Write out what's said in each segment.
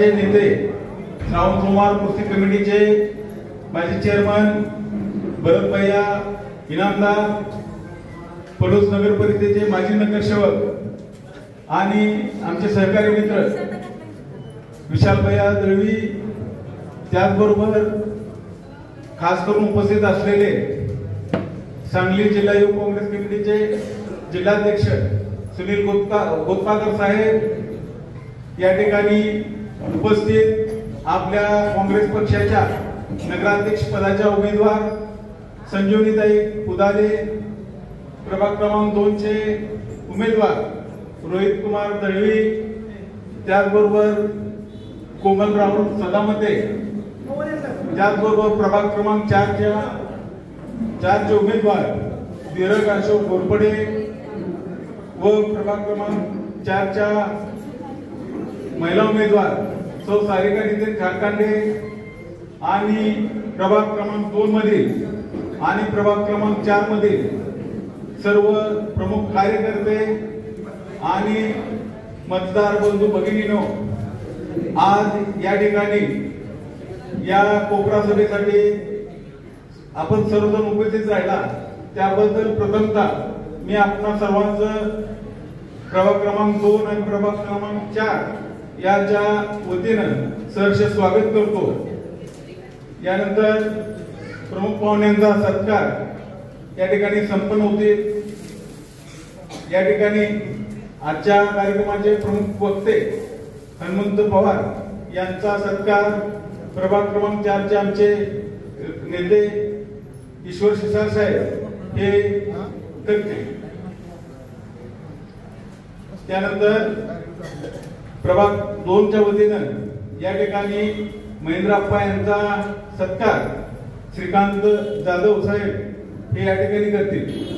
नेते श्रावण सोमवार कुस्ती कमिटीचे माजी चेअरमन भरत भैया इनामदार, पलूस नगर परिषदेचे माजी नगरसेवक आणि आमचे सहकारी मित्र विशाल भैया दळवी, त्याचबरोबर खास करून उपस्थित असलेले सांगली जिल्हा युवक काँग्रेस कमिटीचे जिल्हाध्यक्ष सुनील गोतपाकर साहेब, या ठिकाणी उपस्थित आपल्या काँग्रेस पक्षाच्या नगराध्यक्ष पदाच्या उमेदवार संजीवनीताई पुदाले, प्रभाग क्रमांक 2 चे उमेदवार रोहित कुमार दळवी, त्याचबरोबर कोमल राहुल सदामते, त्याचबरोबर प्रभाग क्रमांक 4 चे उमेदवार धीरज अशोक घोरपडे व प्रभाग क्रमांक 4 च्या महिला उमेदवार सौ सारिका नितीन खारकांडे आणि प्रभाग क्रमांक 2 मधील आणि प्रभाग क्रमांक 4 मधील सर्व प्रमुख कार्यकर्ते आणि मतदार बंधू भगिनींनो, आज या ठिकाणी या कोपरा सभेसाठी आपण सर्वजण उपस्थित राहिला त्याबद्दल प्रथमतः मी आपणा सर्वांचं प्रभाग क्रमांक 2 आणि प्रभाग क्रमांक 4 याच्या वतीनं सहर्ष स्वागत करतो। यानंतर प्रमुख पाहुण्यांचा सत्कार या ठिकाणी संपन्न होते। या ठिकाणी आजच्या कार्यक्रमाचे प्रमुख वक्ते हनुमंत पवार यांचा सत्कार प्रभाग क्रमांक 4 चे आमचे नेते ईश्वर शिसार साहेब हे करतील। त्यानंतर प्रभाग 2 च्या वतीनं या ठिकाणी महेंद्रप्पा यांचा सत्कार श्रीकांत जाधव साहेब हे या ठिकाणी करतील।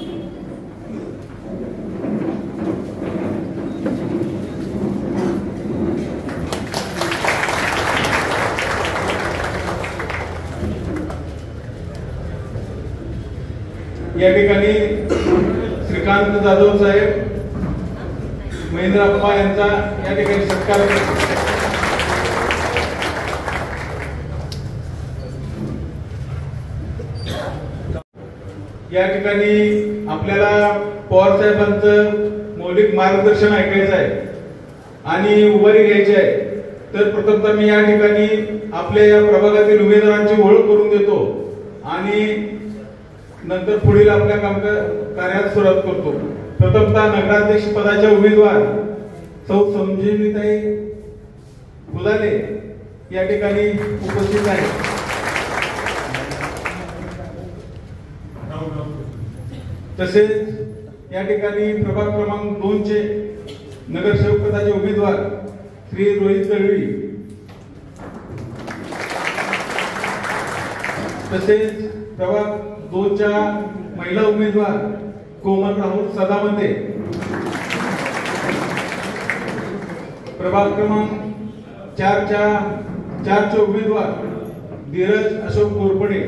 या ठिकाणी श्रीकांत जाधव साहेब महेंद्रप्पा यांचा या ठिकाणी सत्कार करतील। या ठिकाणी आपल्याला पवार साहेबांचं मौलिक मार्गदर्शन ऐकायचं आहे आणि उभारी घ्यायची आहे। तर प्रथमतः मी या ठिकाणी आपल्या या प्रभागातील उमेदवारांची ओळख करून देतो आणि नंतर पुढील आपल्या कार्यात सुरुवात करतो। प्रथमतः नगराध्यक्ष पदाच्या उमेदवार सौ संजीवनीताई पुदाले या ठिकाणी उपस्थित आहेत। तसेच या ठिकाणी प्रभाग क्रमांक 2 चे नगरसेवक पदाचे उमेदवार श्री रोहित दळवी, तसेच प्रभाग 2 च्या महिला उमेदवार कोमल राहुल सदामते, प्रभाग क्रमांक 4 चे उमेदवार धीरज अशोक घोरपडे,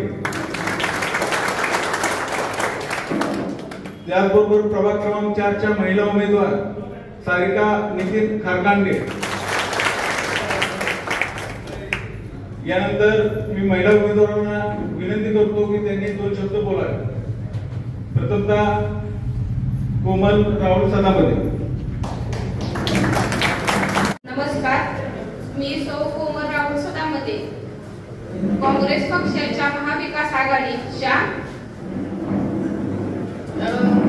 त्याचबरोबर प्रभाग क्रमांक 4 च्या महिला उमेदवार सारिका नितीन खारकांडे। यानंतर मी महिला उमेदवारांना विनंती करतो की त्यांनी 2 शब्द बोलावे। प्रथमतः कोमल राहुल सदामते। नमस्कार, मी सौ कोमल राहुल सदामते काँग्रेस पक्षाच्या महाविकास आघाडीच्या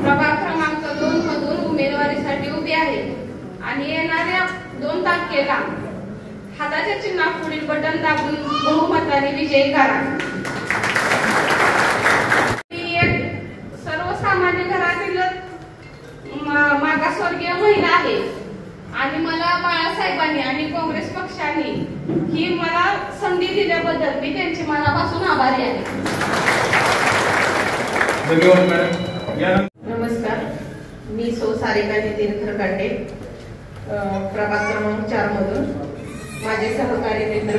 प्रभाग क्रमांक 2 मधून उमेदवारीसाठी उभी आहे आणि येणाऱ्या 2 तारखेला हाताच्या चिन्हापुढील बटन दाबून बहुमताने विजयी करा। मी एक सर्वसामान्य घरातील मागासवर्गीय महिला आहे आणि मला बाळासाहेबांनी आणि काँग्रेस पक्षाने ही मला संधी दिल्याबद्दल मी त्यांचे मनापासून आभारी आहे। धन्यवाद मॅडम। नमस्कार, मी सौ सारिका नितीन खारकांडे प्रभाग क्रमांक 4 मधून माझे सहकारी मित्र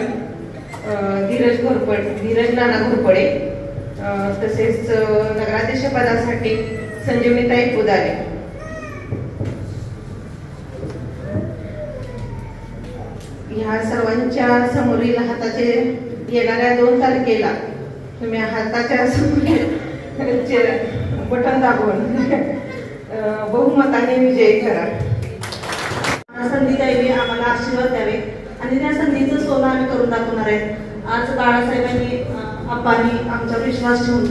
धीरज नाना घोरपडे, तसेच नगराध्यक्ष पदासाठी संजीवनीताई पुदाले। ह्या सर्वांच्या समोरील हाताचे येणाऱ्या 2 तारखेला तुम्ही हाताच्या समोरील बटन दाबून बहुमताने विजयी करा. संधी द्यावी, आम्हाला आशीर्वाद द्यावे आणि त्या संधीचं सोनं आम्ही करून दाखवणार आहे. आज बाळासाहेबांनी आप्पांनी आमच्यावर विश्वास ठेवून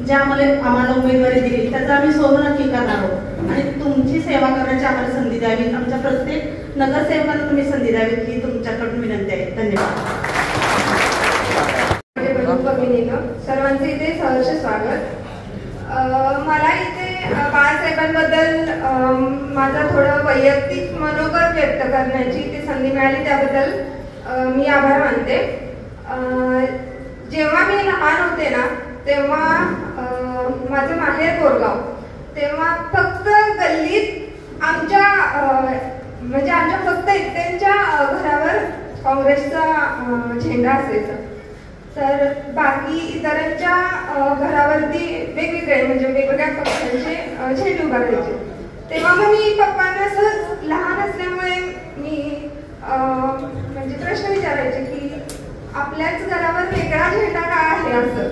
जे आम्हाला उमेदवारी दिली त्याचं आम्ही सोनं नक्की करणार आहोत आणि तुमची सेवा करण्याची आम्हाला संधी द्यावी. आमच्या प्रत्येक नगरसेवकांना तुम्ही संधी द्यावी ही तुमच्याकडून विनंती आहे. धन्यवाद. सर्वांचे इथे सहर्ष स्वागत. मला इथे बाळासाहेबांबद्दल माझा थोडं वैयक्तिक मनोगत व्यक्त करण्याची इथे संधी मिळाली त्याबद्दल मी आभार मानते. जेव्हा मी लहान होते ना तेव्हा माझं माहेर कोरगाव, तेव्हा फक्त गल्लीत आमच्या म्हणजे आमच्या फक्त एकट्यांच्या घरावर काँग्रेसचा झेंडा असायचा. तर बाकी इतरांच्या घरावरती वेगवेगळे म्हणजे वेगवेगळ्या पक्षांचे झेंडे उभारायचे. तेव्हा मग मी पप्पांना सहज लहान असल्यामुळे मी म्हणजे प्रश्न विचारायचे की आपल्याच घरावर वेगळा झेंडा का आहे असं.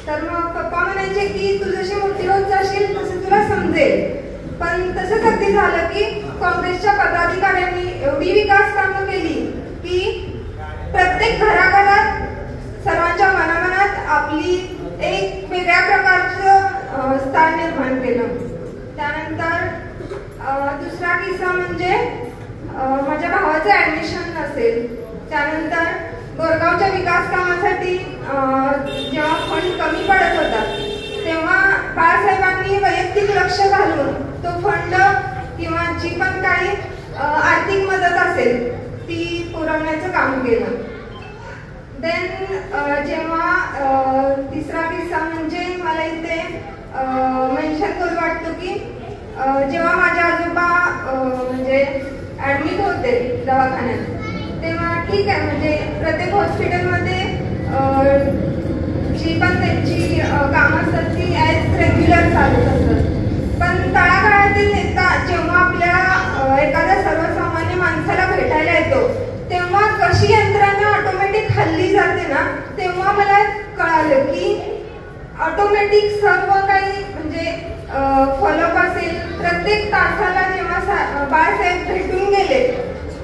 तर मग पप्पा म्हणायचे की तू जशी मोठी होत जाशील तसं तुला समजेल. पण तसंच अगदी झालं की काँग्रेसच्या पदाधिकाऱ्यांनी एवढी विकास कामं केली की प्रत्येक घराघरात सर्वांच्या मनामनात आपली एक वेगळ्या प्रकारचं स्थान निर्माण केलं. त्यानंतर दुसरा किस्सा म्हणजे माझ्या भावाचं ऍडमिशन असेल, त्यानंतर गोरगावच्या विकास कामासाठी जेव्हा फंड कमी पडत होता तेव्हा बाळासाहेबांनी वैयक्तिक लक्ष घालून तो फंड किंवा जी पण काही आर्थिक मदत असेल ती पुरवण्याचं काम केलं. देन जेव्हा तिसरा किस्सा म्हणजे मला इथे मेन्शन करू वाटतो की जेव्हा माझे आजोबा म्हणजे ऍडमिट होते दवाखान्यात तेव्हा ठीक आहे म्हणजे प्रत्येक हॉस्पिटलमध्ये जी पण त्यांची कामं असतात ती ॲज रेग्युलर चालत असतात. पण तळागाळातील नेता जेव्हा आपल्या एखाद्या सर्वसामान्य माणसाला भेटायला येतो तेव्हा कशी यंत्रणा ऑटोमॅटिक हल्ली जाते ना तेव्हा मला कळालं की ऑटोमॅटिक सर्व काही म्हणजे फॉलोअप असेल. प्रत्येक तासाला जेव्हा बाळासाहेब भेटून गेले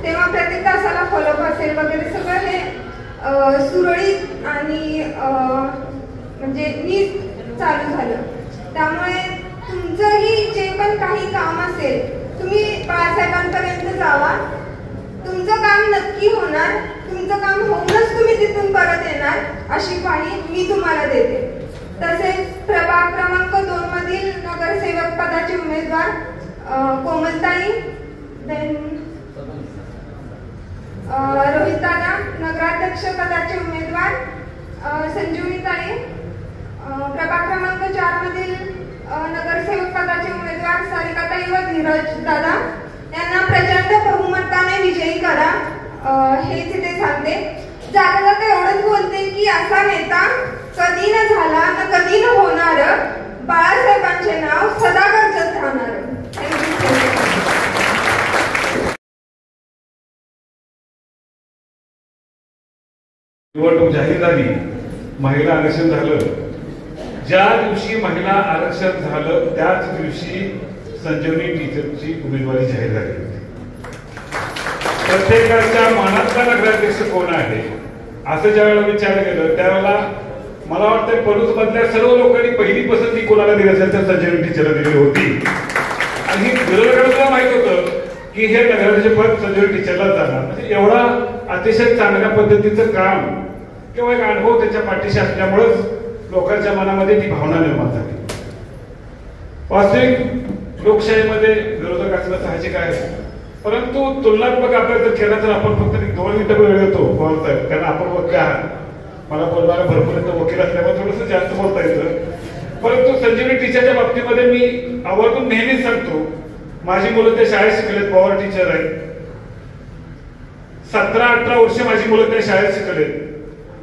तेव्हा प्रत्येक तासाला फॉलोअप असेल वगैरे सगळं हे सुरळीत आणि म्हणजे नीट चालू झालं. त्यामुळे तुमचंही जे पण काही काम असेल तुम्ही बाळासाहेबांपर्यंत जावा, तुमचं काम नक्की होणार, तुमचं काम होऊनच तुम्ही तिथून परत येणार अशी ग्वाही मी तुम्हाला देते. तसेच प्रभाग क्रमांक 2 मधील नगरसेवक पदाचे उमेदवार कोमलताई, देन रोहितदादा, नगराध्यक्ष पदाचे उमेदवार संजीवनीताई, प्रभाग क्रमांक 4 मधील नगरसेवक पदाचे उमेदवार सारिकाताई व धीरज दादा यांना प्रचंड बहुमताने विजयी करा हेच इथे सांगते. जाता जाता एवढंच बोलते की असा नेता कधी न झाला न कधी न होणार, बाळासाहेबांचे नाव सदा गर्जत राहणार. निवडणूक जाहीर झाली, महिला आरक्षण झालं. ज्या दिवशी महिला आरक्षण झालं त्याच दिवशी संजीवनी टीचरची उमेदवारी जाहीर झाली होती. प्रत्येकाच्या मनातला नगराध्यक्ष कोण आहे असं ज्यावेळेला विचारलं गेलं त्यावेळेला मला वाटतं पलूस मधल्या सर्व लोकांनी पहिली पसंती कोणाला दिली असेल तर संजीवनी टीचरला दिली होती. आणि विरोधकांना माहित होतं की हे नगराध्यक्ष पद संजीवनी टीचरला जाणार. म्हणजे एवढा अतिशय चांगल्या पद्धतीचं काम किंवा एक अनुभव त्याच्या पाठीशी असल्यामुळेच लोकांच्या मनामध्ये ती भावना निर्माण झाली. वास्तविक लोकशाहीमध्ये विरोधक असणं साहजिक आहे, परंतु तुलनात्मक अभ्यास जर केला तर आपण फक्त 2 मिनिटं वेळ देतो बोलताय, कारण आपण वकील आहात, मला बोलणारा भरपूर वकील असल्यामुळे थोडंसं जास्त बोलता येतं. परंतु संजीवनी टीचरच्या बाबतीमध्ये मी आवर्जून नेहमीच सांगतो, माझी मुलं त्या शाळेत शिकलेत, पॉवर टीचर आहेत. 17-18 वर्ष माझी मुलं त्या शाळेत शिकलेत.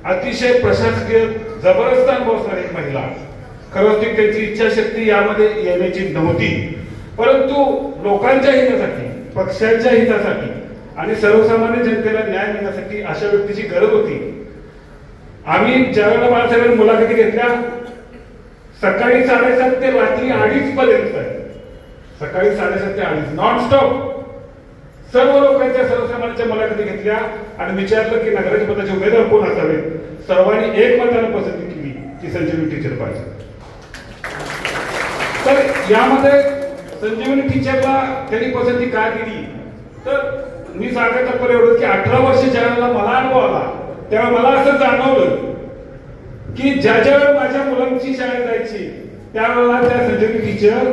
अतिशय प्रशासकीय जबरदस्त अनुभव असणारी एक महिला. खरंच त्यांची इच्छाशक्ती यामध्ये येण्याची नव्हती, परंतु लोकांच्या हितासाठी, पक्षांच्या हितासाठी आणि सर्वसामान्य जनतेला न्याय मिळण्यासाठी अशा व्यक्तीची गरज होती. आम्ही ज्यावेळेला बाळासाहेबांनी मुलाखती घेतल्या सकाळी 7:30 ते रात्री 2:30 पर्यंत, सकाळी 7:30 ते 2:30 नॉनस्टॉप सर्व लोकांच्या सर्वसामान्यांच्या मुलाखती घेतल्या आणि विचारलं की नगराध्यक्ष पदाचे उमेदवार कोण असावे. सर्वांनी एकमताने पसंती केली की संजीवनी टीचर पाहिजे. तर यामध्ये संजीवनी टीचरला त्यांनी पसंती का दिली तर मी सांगायचं पण एवढं की 18 वर्ष ज्यावेळेला मला अनुभव आला त्यावेळेला मला असं जाणवलं की ज्या वेळेला माझ्या मुलांची शाळेत जायची त्यावेळेला त्या संजीवनी टीचर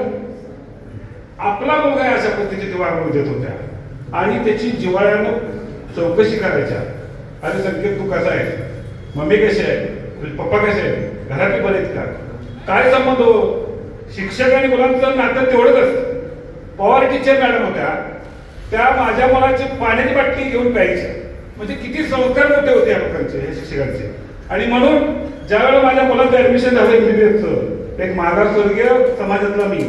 आपला मुलगा अशा पद्धतीची वागणूक देत होत्या आणि त्याची जिव्हाळ्यानं चौकशी करायच्या. अरे संकेत तू कसा आहे, मम्मी कशी आहे, तुझे पप्पा कसे आहेत, घरातले बरे आहेत का, काय संबंध हो. शिक्षक आणि मुलांचं नातं तेवढंच असतं. पवार टीचर मॅडम होत्या त्या माझ्या मुलाची पाण्याची बाटली घेऊन प्यायच्या. म्हणजे किती संस्कार मोठे होते या लोकांचे, या शिक्षकांचे. आणि म्हणून ज्यावेळेला माझ्या मुलाचं ऍडमिशन झालं MBBSचं, एक मागासवर्गीय समाजातला मी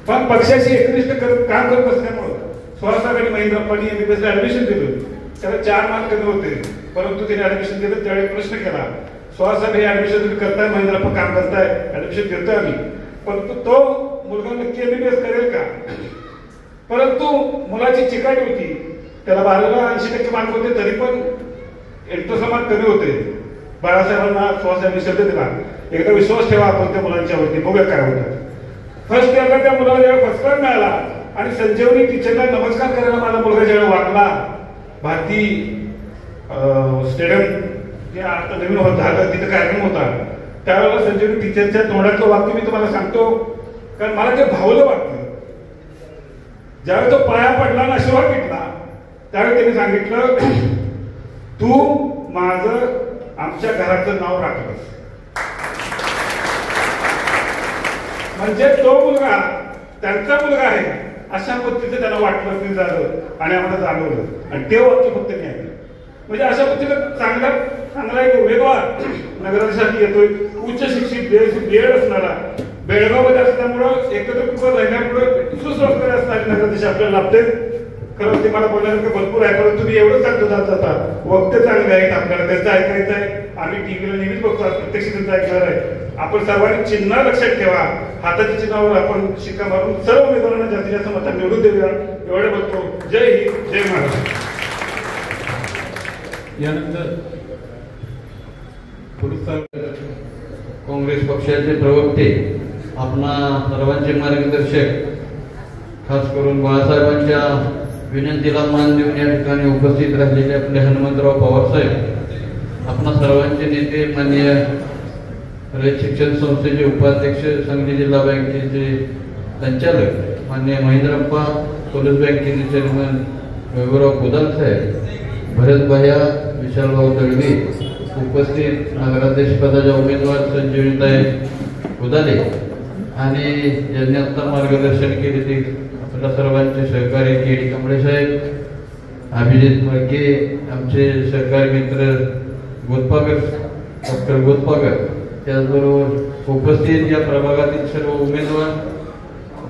पण पक्षाशी एकनिष्ठ काम करत असल्यामुळं सुहासाहेब आणि महेंद्रप्पांनी MBBSला ऍडमिशन दिलं. त्याला 4 मार्क कमी होते परंतु त्याने ऍडमिशन दिलं. त्यावेळी प्रश्न केला सुहासाहेब हे ऍडमिशन तुम्ही करताय, महेंद्रप्पा काम करताय, ऍडमिशन घेतोय आम्ही, परंतु तो मुलगा नक्की MBBS करेल का. परंतु मुलाची चिकाटी होती, त्याला 12ला 80% मार्क होते तरी पण इंटरेस्ट मार्क कमी होते. बाळासाहेबांना सुहासाहेबांनी शब्द दिला एकदा विश्वास ठेवा आपण त्या मुलांच्यावरती, बघूया काय होतं. फर्स्ट इयरला त्या मुलाला जेव्हा फर्स्ट क्लास मिळाला आणि संजीवनी टीचरला नमस्कार करायला माझा मुलगा जेव्हा वागला भारती स्टेडियम जे आता नवीन होत झालं तिथे कार्यक्रम होता त्यावेळेला संजीवनी टीचरच्या तोंडातलं वाक्य मी तुम्हाला सांगतो कारण मला ते भावलं वाटतं. ज्यावेळी तो पाया पडला आणि आशीर्वाद घेतला त्यावेळी त्यांनी सांगितलं तू माझं आमच्या घराचं नाव राखलंस. म्हणजे तो मुलगा त्यांचा मुलगा आहे अशा पद्धतीचं त्यांना वाटलं ते झालं आणि आम्हाला जाणवलं आणि ते वाक्य फक्त मी ऐकलं. म्हणजे अशा पद्धतीनं चांगला एक उमेदवार नगराध्यक्षासाठी येतोय, उच्च शिक्षित BEd असणारा, बेळगावमध्ये असल्यामुळं एकत्र कुटुंबात राहिल्यामुळं सुसंस्कार असणारे नगराध्यक्ष आपल्याला लाभते. खरं ते मला बोलण्यासारखं भरपूर आहे परंतु तुम्ही एवढं सांगतो जात जाता वक्ते चांगले आहेत, आपल्याला त्यांचं ऐकायचं आहे. आम्ही टीव्हीला नेहमीच बघतो, प्रत्यक्ष त्यांचं ऐकणार आहे. आपण सर्वांनी चिन्ह लक्षात ठेवा, हाताच्या चिन्हावर आपण शिक्का मारून सर्व उमेदवारांना जास्तीत जास्त मतं निवडून देऊया एवढं बोलतो. जय हिंद, जय महाराष्ट्र. यानंतर काँग्रेस पक्षाचे प्रवक्ते, आपणा सर्वांचे मार्गदर्शक, खास करून बाळासाहेबांच्या विनंतीला मान देऊन या ठिकाणी उपस्थित राहिलेले आपले हनुमंतराव पवार साहेब, आपणा सर्वांचे नेते, माननीय रयत शिक्षण संस्थेचे उपाध्यक्ष, सांगली जिल्हा बँकेचे संचालक माननीय महेंद्रप्पा, पोलीस बँकेचे चेअरमन वैभवराव गोदाल साहेब, भरत भैया, विशालभाऊ दळवी, उपस्थित नगराध्यक्षपदाच्या उमेदवार संजीवनीताई उदाले आणि ज्यांनी आता मार्गदर्शन केले ते आपल्या सर्वांचे सहकारी KD कांबळे साहेब, अभिजित मळके, आमचे सहकारी मित्र गोदपाकर, डॉक्टर गोदपाकर, त्याचबरोबर उपस्थित या प्रभागातील सर्व उमेदवार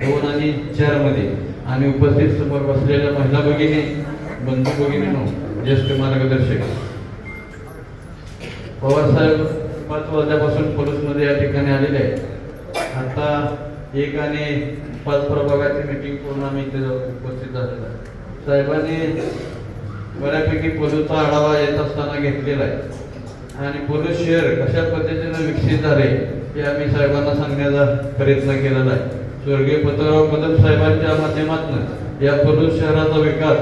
2 आणि 4 मध्ये आणि उपस्थित समोर बसलेल्या महिला भगिनी, बंधू भगिनींनो, ज्येष्ठ मार्गदर्शक. पवारसाहेब 5 वाजल्यापासून पोलीसमध्ये या ठिकाणी आलेले आहेत. आता 1 आणि 5 प्रभागाची मीटिंग करून आम्ही इथे उपस्थित झालेला आहे. साहेबांनी बऱ्यापैकी पोलीसचा आढावा येत असताना घेतलेला आहे आणि पोलीस शहर कशा पद्धतीने विकसित झाले हे आम्ही साहेबांना सांगण्याचा प्रयत्न केलेला आहे. स्वर्गीय पत्रराव कदम साहेबांच्या माध्यमातून या पोलीस शहराचा विकास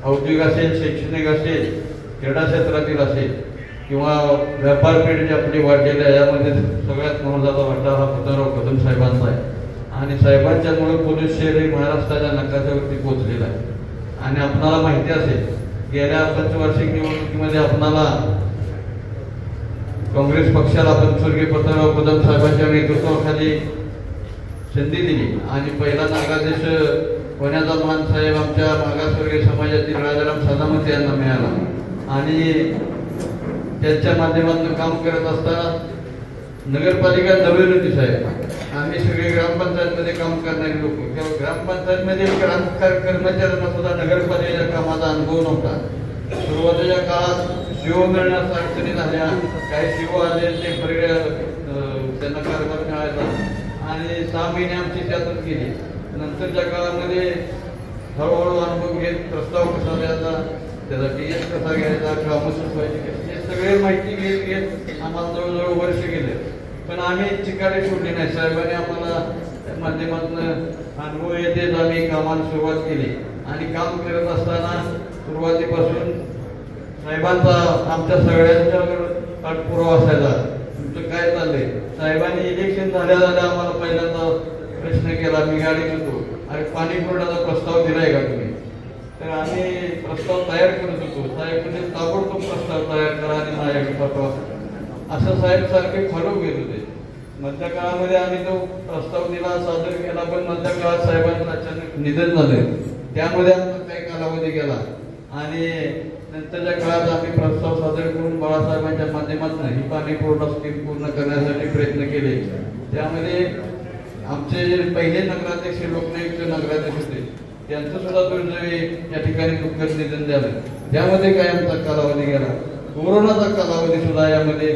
औद्योगिक असेल, शैक्षणिक असेल, क्रीडा क्षेत्रातील असेल किंवा व्यापार पेठ जी आपली वाढलेली आहे यामध्ये सगळ्यात महत्त्वाचा वाटा हा पत्रराव कदम साहेबांचा आहे आणि साहेबांच्यामुळे पोलीस शहर हे महाराष्ट्राच्या नकाशावरती पोहोचलेलं आहे. आणि आपणाला माहिती असेल गेल्या पंचवार्षिक निवडणुकीमध्ये आपणाला काँग्रेस पक्षाला आपण स्वर्गीय पत्रराव कदम साहेबांच्या नेतृत्वाखाली संधी दिली आणि पहिला नगराध्यक्ष होण्याचा मान साहेब आमच्या मागासवर्गीय समाजातील राजाराम सादामते यांना मिळाला आणि त्यांच्या माध्यमातून काम करत असताना नगरपालिका नवीन होती साहेब आम्ही सगळे ग्रामपंचायतमध्ये काम करणारे लोक किंवा ग्रामपंचायतमध्ये कर्मचाऱ्यांना सुद्धा नगरपालिकेच्या कामाचा अनुभव नव्हता. सुरुवातीच्या काळात शिव मिळण्यास अडचणी झाल्या, काही शिव आले ते त्यांना कारभार मिळायचा आणि 6 महिने आमची त्यातच गेली. नंतरच्या काळामध्ये हळूहळू अनुभव घेत प्रस्ताव कसा द्यायचा, त्याचा DS कसा घ्यायचा, कामं सुचवायची कशी, हे सगळे माहिती घेत आम्हाला जवळजवळ वर्ष गेले. पण आम्ही चिकाटी सोडली नाही. साहेबांनी आम्हाला त्या माध्यमातून अनुभव येतेच आम्ही कामाला सुरुवात केली आणि काम करत असताना सुरुवातीपासून साहेबांचा आमच्या सगळ्यांच्यावर पाठपुरावा असायचा. तुमचं काय चाललंय? साहेबांनी इलेक्शन झाल्या आम्हाला पहिल्यांदा प्रश्न केला, मी गाडीत होतो, आणि पाणी पुरवठ्याचा प्रस्ताव दिलाय का तुम्ही? तर आम्ही प्रस्ताव तयार करत होतो. साहेब म्हणजे ताबडतोब प्रस्ताव तयार करा आणि माझ्याकडे पाठवा असं साहेब सारखे फॉलो घेत होते. मधल्या काळामध्ये आम्ही तो प्रस्ताव दिला, सादर केला, पण मधल्या काळात साहेबांचं अचानक निधन झालं. त्यामध्ये आमचा काही कालावधी गेला आणि नंतरच्या काळात आम्ही प्रस्ताव सादर करून बाळासाहेबांच्या माध्यमातून ही पाणी पुरवठा स्कीम पूर्ण करण्यासाठी प्रयत्न केले. त्यामध्ये आमचे जे पहिले नगराध्यक्ष लोकनायुक्त नगराध्यक्ष होते त्यांचं सुद्धा दुर्दैवी या ठिकाणी दुःखद निधन झालं. त्यामध्ये काय आमचा कालावधी गेला. कोरोनाचा कालावधी सुद्धा यामध्ये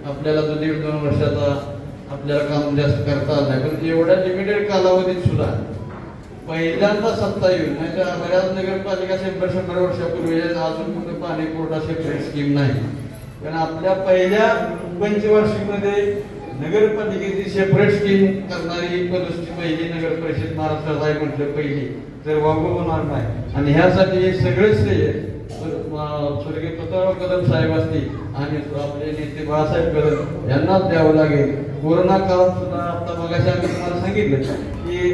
आपल्याला 1.5-2 वर्षाचा आपल्याला काम जास्त करता आलं नाही. पण एवढ्या लिमिटेड कालावधीत सुद्धा पहिल्यांदा सत्ता येऊन, नाही तर बऱ्याच नगरपालिका 100 वर्षापूर्वी अजून कुठे पाणी पुरवठा सेपरेट स्कीम नाही. पण आपल्या पहिल्या पंचवार्षिकमध्ये नगरपालिकेची सेपरेट स्कीम करणारी पहिली नगर परिषद महाराष्ट्रात आहे म्हटलं पहिली, तर वागू होणार नाही. आणि ह्यासाठी हे सगळे श्रेय स्वर्गीय पृथ्वीराव कदम साहेब असतील आणि आपले नेते बाळासाहेब कदम यांनाच द्यावं लागेल. कोरोना काळात सुद्धा आता मगाशी आम्ही तुम्हाला सांगितलं की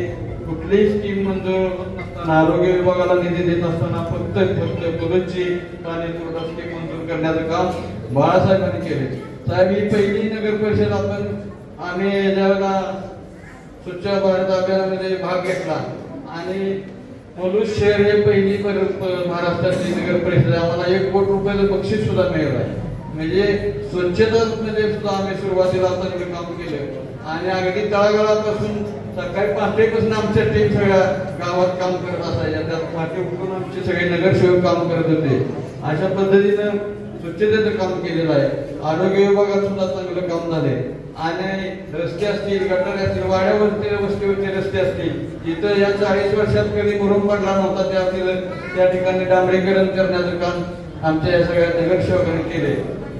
कुठलीही स्कीम मंजूर होत नसताना, आरोग्य विभागाला निधी देत असताना फक्त कोरोनाची पाणी पुरवठा स्कीम मंजूर करण्याचं काम बाळासाहेबांनी केले. साहेब ही पहिली नगर परिषद आम्ही ज्यावेळेला स्वच्छ भारत अभियानामध्ये भाग घेतला आणि पलूस शहर हे पहिली महाराष्ट्रातली नगर परिषद, आम्हाला 1 कोटी रुपयाचं बक्षीस सुद्धा मिळालं आहे. म्हणजे स्वच्छतेमध्ये सुद्धा आम्ही सुरुवातीला चांगलं काम केलं आणि अगदी तळागाळापासून सकाळी 5:00 आमच्या टीम सगळ्या गावात काम करत असायच्या. त्यात 5:00 उठून आमचे सगळे नगरसेवक काम करत होते. अशा पद्धतीनं स्वच्छतेचं काम केलेलं आहे. आरोग्य विभागात सुद्धा चांगलं काम झाले आणि रस्ते असतील, गटारे असतील, वाड्यावरती वस्तीवरचे रस्ते असतील, इथं या 40 वर्षात कधी मुरुम पडला नव्हता त्या ठिकाणी डांबरीकरण करण्याचं काम आमच्या या सगळ्या नगरसेवकांनी केले.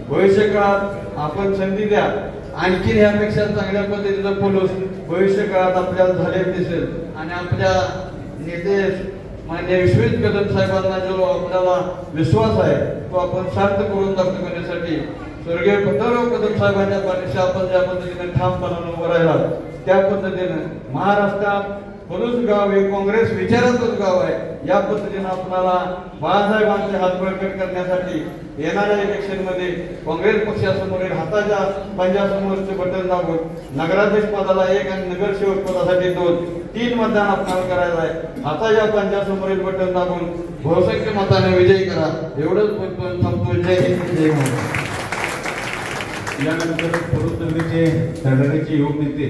भविष्य काळात आपण संधी द्या, आणखी ह्यापेक्षा चांगल्या पद्धतीचं पोलोस भविष्य काळात आपल्याला झालेलं दिसेल आणि आपल्या नेते माननीय विश्वजित कदम साहेबांना जो आपल्याला विश्वास आहे तो आपण सार्थ करून दाखवण्यासाठी स्वर्गीय पृथ्वीराव कदम साहेबांच्या पाठीशी आपण ज्या पद्धतीने ठामपणाने उभं राहिला त्या पद्धतीने महाराष्ट्रात पलूस गाव हे काँग्रेस विचाराचंच गाव आहे. या पद्धतीने आपल्याला बाळासाहेबांचे हात बळकट करण्यासाठी येणाऱ्या इलेक्शन मध्ये काँग्रेस पक्षासमोरील हाताच्या पंजासमोरचे बटन दाबून नगराध्यक्ष पदाला 1 आणि नगरसेवक पदासाठी 2, 3 मतदान आपल्याला करायचं आहे. हाताच्या पंजासमोरील बटन दाबून बहुसंख्य मताने विजयी करा. एवढंच थांबतो. जय हिंद, जय महाराष्ट्र. यानंतर पलूसनगरचे धडाडीचे युवक नेते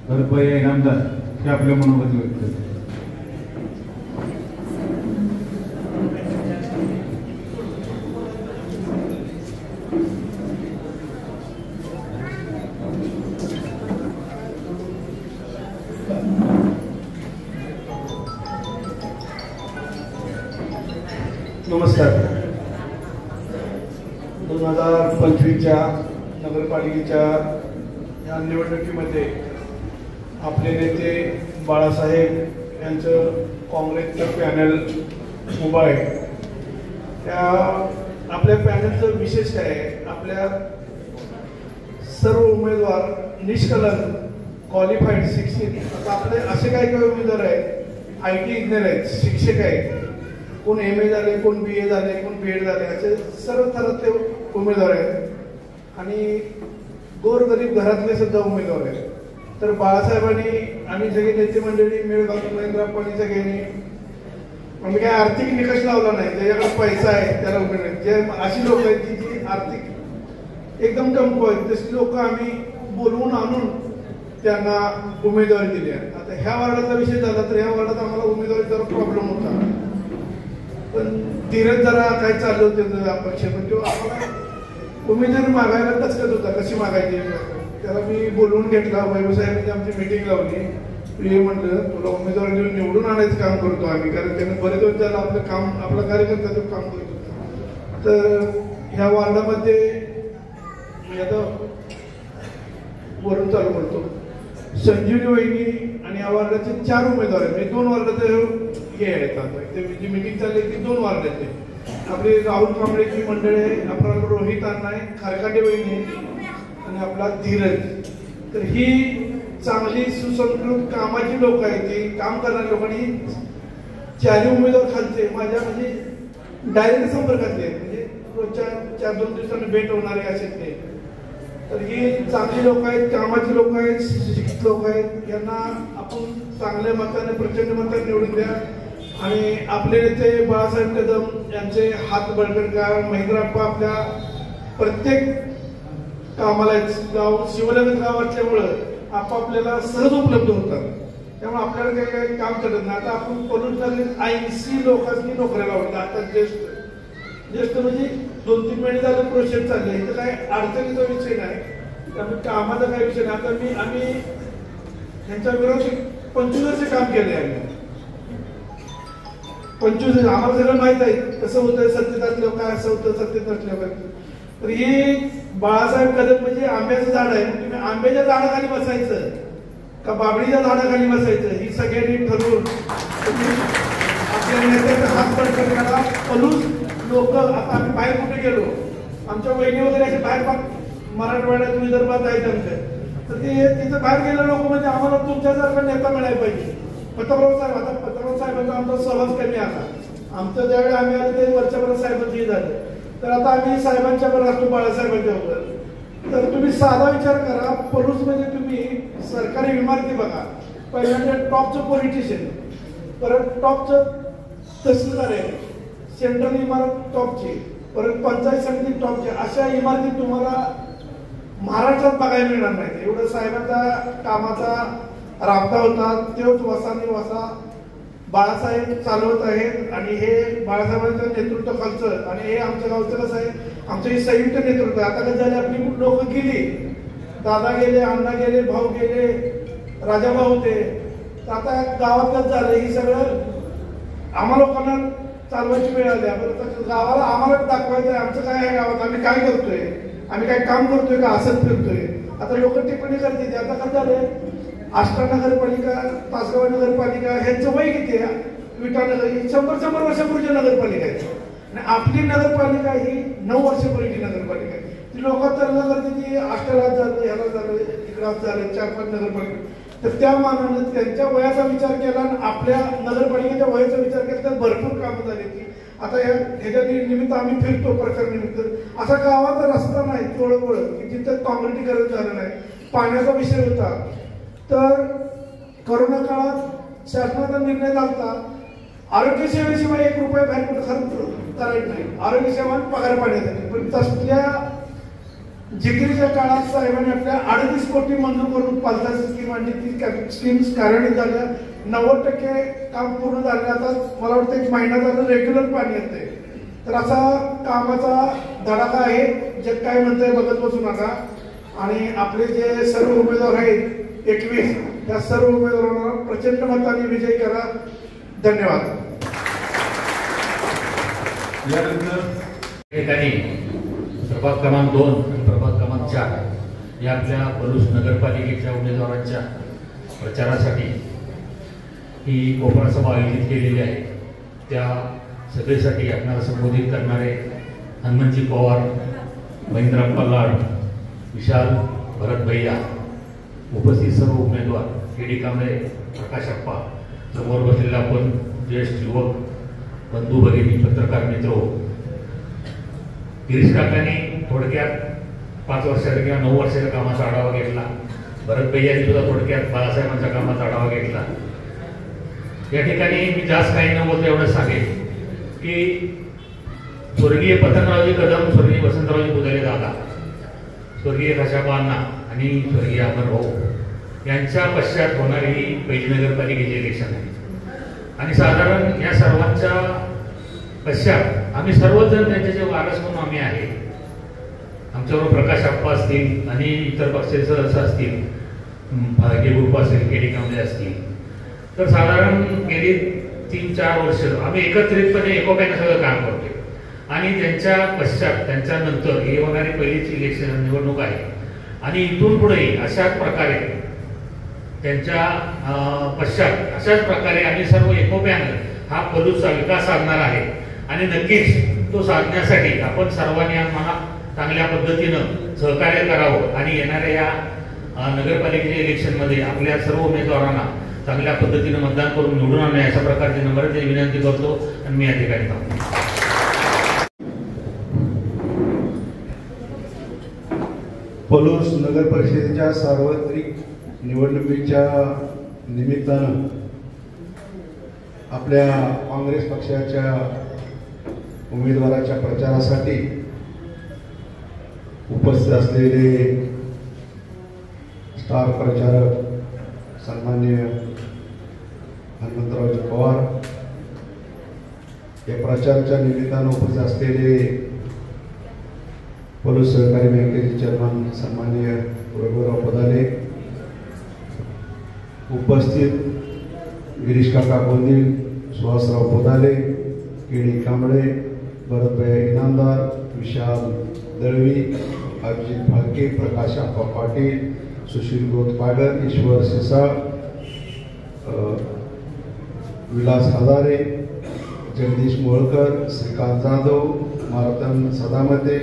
भरभय इनामदार हे आपल्या मनोगत व्यक्त करतात. नमस्कार. 2025च्या नगरपालिकेच्या या निवडणुकीमध्ये आपले नेते बाळासाहेब यांचं काँग्रेसचं पॅनल उभं आहे. त्या आपल्या पॅनलचं विशेष काय आहे, आपल्या सर्व उमेदवार निष्कलंक क्वालिफाईड शिक्षित. आता आपले असे काही उमेदवार आहेत, IT इंजिनियर आहेत, शिक्षक आहेत, कोण MA झाले, कोण BA झाले, कोण BEd झाले, असे सर्व थरातले उमेदवार आहेत आणि गोरगरीब घरातले सुद्धा उमेदवार आहेत. तर बाळासाहेबांनी आम्ही सगळे नेते मंडळी मेळ घालून महेंद्रप्पांनी सगळ्यांनी आम्ही काय आर्थिक निकष लावला नाही. ज्याच्याकडे पैसा आहे त्याला उमेदवार, जे अशी लोक आहेत जी आर्थिक एकदम कमकुवत आहेत तशी लोक आम्ही बोलवून आणून त्यांना उमेदवारी दिली आहे. आता ह्या वार्डाचा विषय झाला तर ह्या वार्डात आम्हाला उमेदवारीचा प्रॉब्लेम होता, पण धीरज जरा काय चाललं होतं अपेक्षा, पण तो आम्हाला उमेदवारी मागायला कचकत होता, कशी मागायची त्याला मी बोलवून घेतला. वैभवसाहेबांनी आमची मीटिंग लावली. हे म्हटलं तुला उमेदवारी देऊन निवडून आणायचं काम करतो आम्ही, कारण त्याने बरेच वेळ त्याला आपलं काम आपला कार्यकर्त्याचं काम करत होता. तर ह्या वार्डामध्ये मी आता वरून चालू करतो. संजीवनी वहिनी आणि या वार्डाचे 4 उमेदवार आहेत. 2 वार्डाचे हे आहेत. आता जी मीटिंग चालली ती 2 वार्डाचे. आपले राहुल कांबळेची मंडळी आहे, आपला रोहित अण्णा आहे, खारकाटे वहिनी आणि आपला धीरज. तर ही चांगली सुसंस्कृत कामाची लोक आहेत, ती काम करणारी लोकांनी 4 उमेदवार खालचे माझ्या म्हणजे डायरेक्ट संपर्कातले आहेत, म्हणजे रोजच्या 4-2 दिवसांनी भेट होणारे असे ते. तर ही चांगली लोक आहेत, कामाची लोक आहेत, शिक्षित लोक आहेत. यांना आपण चांगल्या मताने प्रचंड मताने निवडून द्या. आणि आपले नेते बाळासाहेब कदम यांचे हात बळकटकर, महेंद्रप्पा आपल्या प्रत्येक कामाला गाव शिवलगत गाव असल्यामुळं आपापल्याला सहज उपलब्ध होतात, त्यामुळे आपल्याला काही काम करत नाही. आता आपण पलूस नगरीत 80 लोकांनी नोकऱ्या लावल्या. आता ज्येष्ठ म्हणजे 2-3 महिने झाले प्रोसेस चालले, इथं काय अडचणीचा विषय नाही, त्यामुळे कामाचा काही विषय नाही. आता आम्ही त्यांच्या विरोधात 25 वर्ष काम केले. आम्ही 25 वर्ष आम्हाला सगळं माहित आहे कसं होतं, सत्तेत असल्यावर काय असं होतं, सत्तेत नसल्यावर. तर ही बाळासाहेब कदम म्हणजे आंब्याचं झाड आहे, तुम्ही आंब्याच्या झाडाखाली बसायचं का बाबडीच्या झाडाखाली बसायचं ही सगळ्यांनी ठरवून आपल्या नेत्याचा हात बळकट करा. पलूस लोक आता आम्ही बाहेर कुठे गेलो, आमच्या वहिनी वगैरे असे बाहेर मराठवाड्यात विदर्भात आहेत आमच्या, तर ते तिथं बाहेर गेले लोक म्हणजे आम्हाला तुमच्यासारखा नेता मिळायला पाहिजे. पत्रप्रभू साहेब, आता पत्रप्रभू साहेबांचा आमचा सहवास कमी आला. आमचं ज्यावेळी आम्ही आलो ते वर्षभर साहेबांची झालं, तर आता आम्ही साहेबांच्या वर असतो, बाळासाहेबांच्या वर. तर तुम्ही साधा विचार करा, पलूस म्हणजे तुम्ही सरकारी इमारती बघा, पहिल्यांदा टॉपचं पॉलिटिशियन, परत टॉपचं तहसीलदार आहे, सेंट्रल इमारत टॉपची, परत पंचायत समिती टॉपची, अशा इमारती तुम्हाला महाराष्ट्रात बघायला मिळणार नाही. एवढं साहेबांचा कामाचा राबता होता, तोच वसाने वसा बाळासाहेब चालवत आहेत. आणि हे बाळासाहेबांचं नेतृत्व खालचं, आणि हे आमच्या गावचं कसं आहे, आमचं हे संयुक्त नेतृत्व. आता कसं झालं, आपली लोक गेली, दादा गेले, अण्णा गेले, भाऊ गेले, राजाभाऊ होते, तर आता गावातच झालं. ही सगळं आम्हा लोकांना चालवायची वेळ आली. आपण गावाला आम्हाला दाखवायचं आहे आमचं काय आहे गावात, आम्ही काय करतोय, आम्ही काय काम करतोय का असंच फिरतोय. आता लोक टिप्पणी करते. आता कसं झालंय, आष्टा नगरपालिका, तासगाव नगरपालिका ह्यांचं वय किती आहे, विटानगर ही 100 वर्षापूर्वीची नगरपालिका आहे, आणि आपली नगरपालिका ही 9 वर्षापूर्वीची नगरपालिका आहे. ती लोकांत चालणं करते की आष्टाला झालं, ह्याला झालं, इकडं झालं, 4-5 नगरपालिका. तर त्या मानानं त्यांच्या वयाचा विचार केला आणि आपल्या नगरपालिकेच्या वयाचा विचार केला तर भरपूर कामं झाली की आता ह्याच्या निमित्त आम्ही फिरतो प्रचार निमित्त. असा गावाचा रस्ता नाही थोडं की जिथं काँक्रिटीकरण झालं नाही. पाण्याचा विषय होता, तर कोरोना काळात शासनाचा निर्णय झाला आरोग्य सेवेशिवाय 1 रुपया बाहेर कुठं खर्च करायचं नाही, आरोग्य सेवा पगार पाण्यासाठी. पण तसल्या जिकिरीच्या काळात साहेबांनी आपल्या 38 कोटी मंजूर करून 50 स्कीम आणि ती स्कीम्स कार्यान्वित झाल्या. 90% काम पूर्ण झालं. आता मला वाटतं 1 महिना झालं रेग्युलर पाणी येते. तर असा कामाचा धडाका आहे. जग काय म्हणतंय बघत बसू नका. आणि आपले जे सर्व उमेदवार आहेत 21, त्या सर्व उमेदवारांना प्रचंड मताने विजयी करा. धन्यवाद. यानंतर ठिकाणी प्रभाग क्रमांक 2 आणि प्रभाग क्रमांक 4 या आपल्या पलूस नगरपालिकेच्या उमेदवारांच्या प्रचारासाठी ही कोपरा सभा आयोजित केलेली आहे. त्या सभेसाठी आपल्याला संबोधित करणारे हनुमंतजी पवार, महेंद्रप्पा लाड, विशाल भरत भैया, उपस्थित सर्व उमेदवार, केडी कांबळे, प्रकाशप्पा, समोर बसलेला आपण ज्येष्ठ युवक बंधू भगिनी, पत्रकार मित्र, गिरीश काकांनी थोडक्यात 5 वर्षाचा किंवा 9 वर्षाच्या कामाचा आढावा घेतला. भरत भैयांनी सुद्धा थोडक्यात बाळासाहेबांच्या कामाचा आढावा घेतला. या ठिकाणी मी जास्त काही न बोलतो एवढंच सांगेन की स्वर्गीय पतंगरावजी कदम, स्वर्गीय वसंतरावजी बुधाले दादा, स्वर्गीय खशाबा अण्णा आणि स्वर्गीय अमर भाऊ यांच्या पश्चात होणारी ही पहिली नगरपालिकेची इलेक्शन आहे. आणि साधारण या सर्वांच्या पश्चात आम्ही सर्वजण त्यांचे जे वारस म्हणून आम्ही आहे, आमच्याबरोबर प्रकाश आप्पा असतील आणि इतर पक्षाचे सदस्य असतील, भाग्य ग्रुप असेल, केडी कांबळे असतील, तर साधारण गेली 3-4 वर्ष आम्ही एकत्रितपणे एकोप्याने सगळं काम करतोय. आणि त्यांच्या पश्चात त्यांच्यानंतर ही होणारी पहिलीच इलेक्शन निवडणूक आहे. आणि इथून पुढे अशाच प्रकारे त्यांच्या पश्चात अशाच प्रकारे आम्ही सर्व एकोप्यानं हा पलूसचा विकास साधणार आहे. आणि नक्कीच तो साधण्यासाठी आपण सर्वांनी आम्हाला चांगल्या पद्धतीनं सहकार्य करावं आणि येणाऱ्या या नगरपालिकेच्या इलेक्शनमध्ये आपल्या सर्व उमेदवारांना चांगल्या पद्धतीनं मतदान करून निवडून आणणे अशा प्रकारची नम्रतेने विनंती करतो आणि मी या ठिकाणी थांबतो. पलूस नगर परिषदेच्या सार्वत्रिक निवडणुकीच्या निमित्तानं आपल्या काँग्रेस पक्षाच्या उमेदवाराच्या प्रचारासाठी उपस्थित असलेले स्टार प्रचारक सन्माननीय हनुमंतरावजी पवार, या प्रचाराच्या निमित्तानं उपस्थित असलेले पलूस सहकारी बँकेचे चेअरमन सन्माननीय रघुराव पदाले, उपस्थित गिरीश काका गोंदील, सुहासराव पोदाले, केडी कांबळे, भरतभाई इनामदार, विशाल दळवी, अभिजित फाळके, प्रकाश आप्पा पाटील, सुशील गोतपागर, ईश्वर सिसाळ, विलास हजारे, जगदीश मोळकर, श्रीकांत जाधव, मारतन सदामते,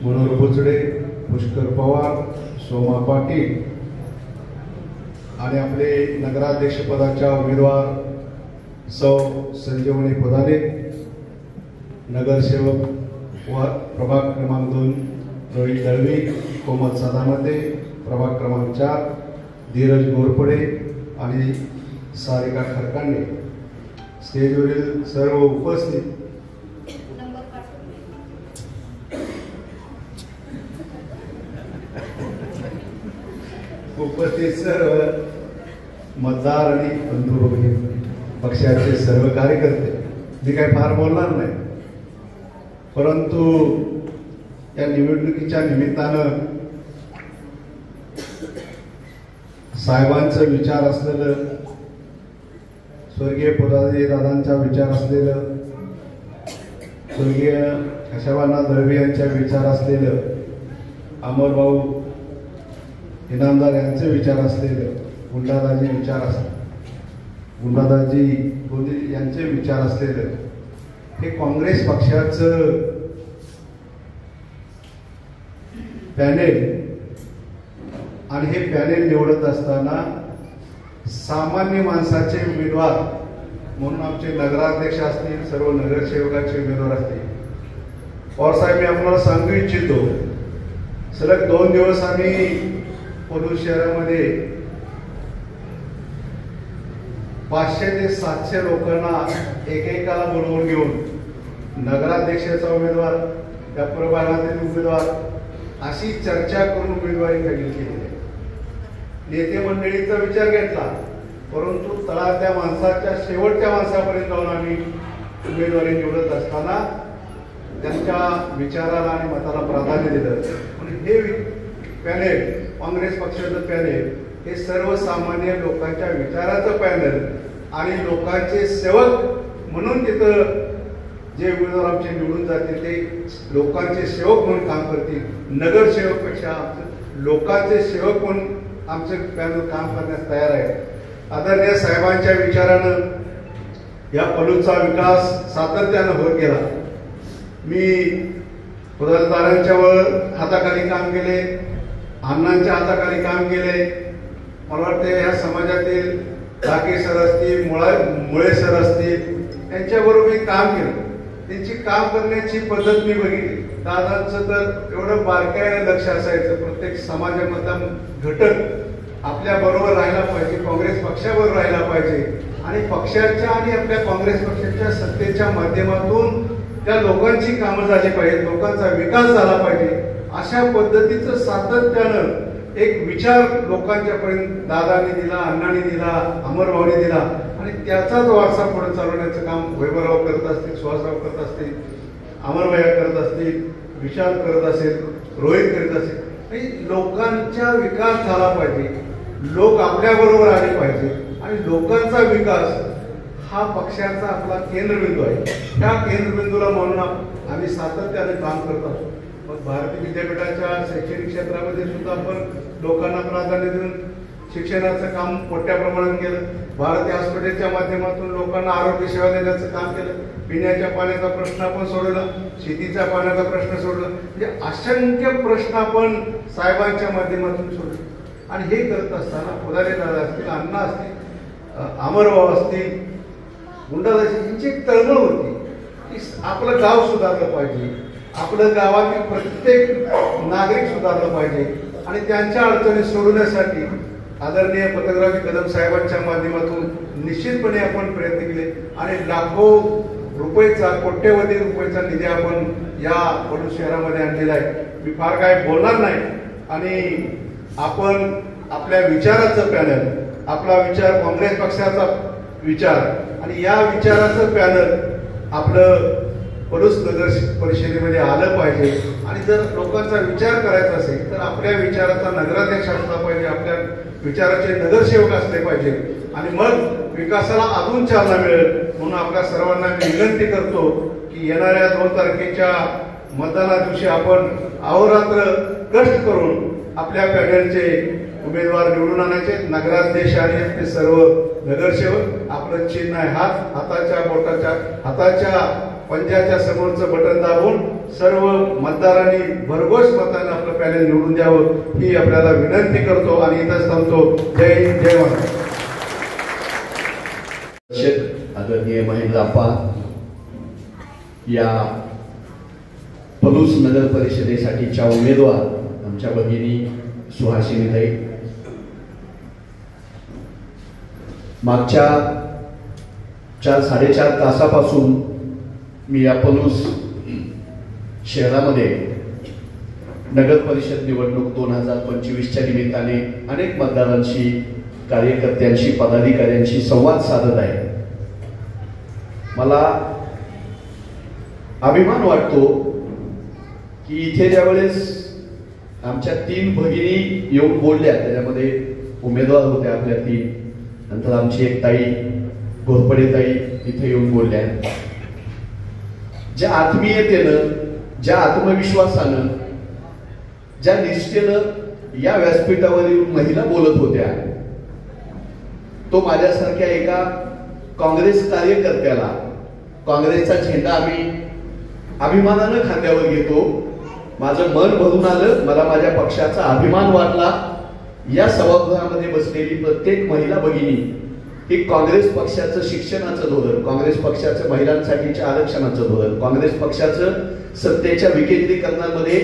मनोहर बुचडे, पुष्कर पवार, सोमा पाटील आणि आपले नगराध्यक्षपदाच्या उमेदवार सौ संजीवनी पदाले, नगरसेवक प्रभाग क्रमांक 2 रोहित दळवी, कोमल सदामते, प्रभाग क्रमांक 4 धीरज गोरपडे आणि सारिका खरकांडे, स्टेजवरील सर्व उपस्थित सर्व मतदार आणि बंधू भगिनी, पक्षाचे सर्व कार्यकर्ते, मी काही फार बोलणार नाही, परंतु या निवडणुकीच्या निमित्तानं साहेबांचा विचार असलेलं, स्वर्गीय पुदाजी दादांचा विचार असलेलं, स्वर्गीय केशवाना दळवी यांचा विचार असलेलं, अमरभाऊ इनामदार यांचे विचार असलेलं, गुंडादाजी गोंदील यांचे विचार असलेलं हे काँग्रेस पक्षाचं पॅनेल. आणि हे पॅनेल निवडत असताना सामान्य माणसाचे उमेदवार म्हणून आमचे नगराध्यक्ष असतील, सर्व नगरसेवकाचे उमेदवार असतील. पवारसाहेब, मी आपल्याला सांगू इच्छितो, सलग 2 दिवस आम्ही पलूस शहरामध्ये 500 ते 700 लोकांना एकेकाला बोलवून घेऊन नगराध्यक्षाचा उमेदवार, त्या प्रभागातील उमेदवार अशी चर्चा करून उमेदवारी जाहीर केली. नेते मंडळीचा विचार घेतला, परंतु तळाच्या माणसाच्या शेवटच्या माणसापर्यंत जाऊन आम्ही उमेदवारी निवडत असताना त्यांच्या विचाराला आणि मताला प्राधान्य दिलं. म्हणून हे पॅनेल, काँग्रेस पक्षाचं पॅनेल, हे सर्वसामान्य लोकांच्या विचाराचं पॅनल आणि लोकांचे सेवक म्हणून तिथं जे उमेदवार आमचे निवडून जातील ते लोकांचे सेवक म्हणून काम करतील. नगरसेवकपेक्षा लोकांचे सेवक म्हणून आमचे पॅनल काम करण्यास तयार आहे. आदरणीय साहेबांच्या विचारानं या पलूसचा विकास सातत्यानं होत गेला. मी पदाधिकाऱ्यांच्या हाताखाली काम केले, अण्णांच्या हाताखाली काम केले. मला वाटते या समाजातील डाके सर असतील, मुळे सर असतील, यांच्याबरोबर मी काम केलं. त्यांची काम करण्याची पद्धत मी बघितली. दादांचं तर एवढं बारकाईने लक्ष असायचं, प्रत्येक समाजामधला घटक आपल्या बरोबर राहायला पाहिजे, काँग्रेस पक्षाबरोबर राहायला पाहिजे आणि पक्षाच्या आणि आपल्या काँग्रेस पक्षाच्या सत्तेच्या माध्यमातून त्या लोकांची कामं झाली पाहिजे, लोकांचा विकास झाला पाहिजे. अशा पद्धतीचं सातत्यानं एक विचार लोकांच्या पर्यंत दादाने दिला, अण्णांनी दिला, अमरभाऊने दिला आणि त्याचाच वारसा पुढे चालवण्याचं काम वैभवराव करत असतील, सुहासराव करत असतील, अमरभैया करत असतील, विशाल करत असेल, रोहित करीत असेल. लोकांचा विकास झाला पाहिजे, लोक आपल्या बरोबर आले पाहिजे आणि लोकांचा विकास हा पक्षाचा आपला केंद्रबिंदू आहे. त्या केंद्रबिंदूला म्हणून आम्ही सातत्याने काम करत आहोत. मग भारतीय विद्यापीठाच्या शैक्षणिक क्षेत्रामध्ये सुद्धा आपण लोकांना प्राधान्य देऊन शिक्षणाचं काम मोठ्या प्रमाणात केलं. भारती हॉस्पिटलच्या माध्यमातून लोकांना आरोग्य सेवा देण्याचं काम केलं. पिण्याच्या पाण्याचा प्रश्न आपण सोडवला, शेतीच्या पाण्याचा प्रश्न सोडला. म्हणजे असंख्य प्रश्न आपण साहेबांच्या माध्यमातून सोडले. आणि हे करत असताना पुढारी दादा असतील, अण्णा असतील, अमरभाऊ असतील, गुंडादास यांची एक तळमळ होती की आपलं गाव सुधारलं पाहिजे, आपलं गावातील प्रत्येक नागरिक सुधारलं पाहिजे आणि त्यांच्या अडचणी सोडवण्यासाठी आदरणीय पतंगरावजी कदम साहेबांच्या माध्यमातून निश्चितपणे आपण प्रयत्न केले आणि लाखो रुपयेचा, कोट्यवधी रुपयेचा निधी आपण या पलूस शहरामध्ये आणलेला आहे. मी फार काय बोलणार नाही आणि आपण आपल्या विचाराचं पॅनल, आपला विचार काँग्रेस पक्षाचा विचार आणि या विचाराचं पॅनल आपलं पलूस नगर परिषदेमध्ये आलं पाहिजे. आणि जर लोकांचा विचार करायचा असेल तर आपल्या विचाराचा नगराध्यक्ष असला पाहिजे, आपल्या विचाराचे नगरसेवक असले पाहिजे आणि मग विकासाला अजून चालना मिळेल. म्हणून आपल्या सर्वांना मी विनंती करतो की येणाऱ्या 2 तारखेच्या मतदाना दिवशी आपण अहोरात्र कष्ट करून आपल्या पॅनलचे उमेदवार निवडून आणायचे. नगराध्यक्ष आणि ते सर्व नगरसेवक आपलं चिन्ह आहे हात, हाताच्या पंजाच्या समोरचं बटन दाबून सर्व मतदारांनी भरघोस मताने आपलं पॅनल निवडून द्यावं ही आपल्याला विनंती करतो आणि इथंच थांबतो. जय हिंद, जय महाराष्ट्र. आदरणीय महेंद्र आप्पा, या पलूस नगर परिषदेसाठीच्या उमेदवार आमच्या भगिनी सुहासिनीताई, मागच्या 4-4.5 तासापासून मी या पलूस शहरामध्ये नगर परिषद निवडणूक 2025च्या निमित्ताने अनेक मतदारांशी, कार्यकर्त्यांशी, पदाधिकाऱ्यांशी संवाद साधत आहे. मला अभिमान वाटतो की इथे ज्यावेळेस आमच्या 3 भगिनी येऊन बोलल्या, त्याच्यामध्ये उमेदवार होत्या आपल्या 3, नंतर आमची एक ताई घोरपडे ताई इथे येऊन बोलल्या. ज्या आत्मीयतेनं, ज्या आत्मविश्वासानं, ज्या निष्ठेनं या व्यासपीठावरील महिला बोलत होत्या, तो माझ्यासारख्या एका काँग्रेस कार्यकर्त्याला, काँग्रेसचा झेंडा आम्ही अभिमानानं खांद्यावर घेतो. माझं मन भरून आलं, मला माझ्या पक्षाचा अभिमान वाटला. या सभागृहामध्ये बसलेली प्रत्येक महिला भगिनी ही काँग्रेस पक्षाचं शिक्षणाचं धोरण, काँग्रेस पक्षाचं महिलांसाठीच्या आरक्षणाचं धोरण, काँग्रेस पक्षाचं सत्तेच्या विकेंद्रीकरणामध्ये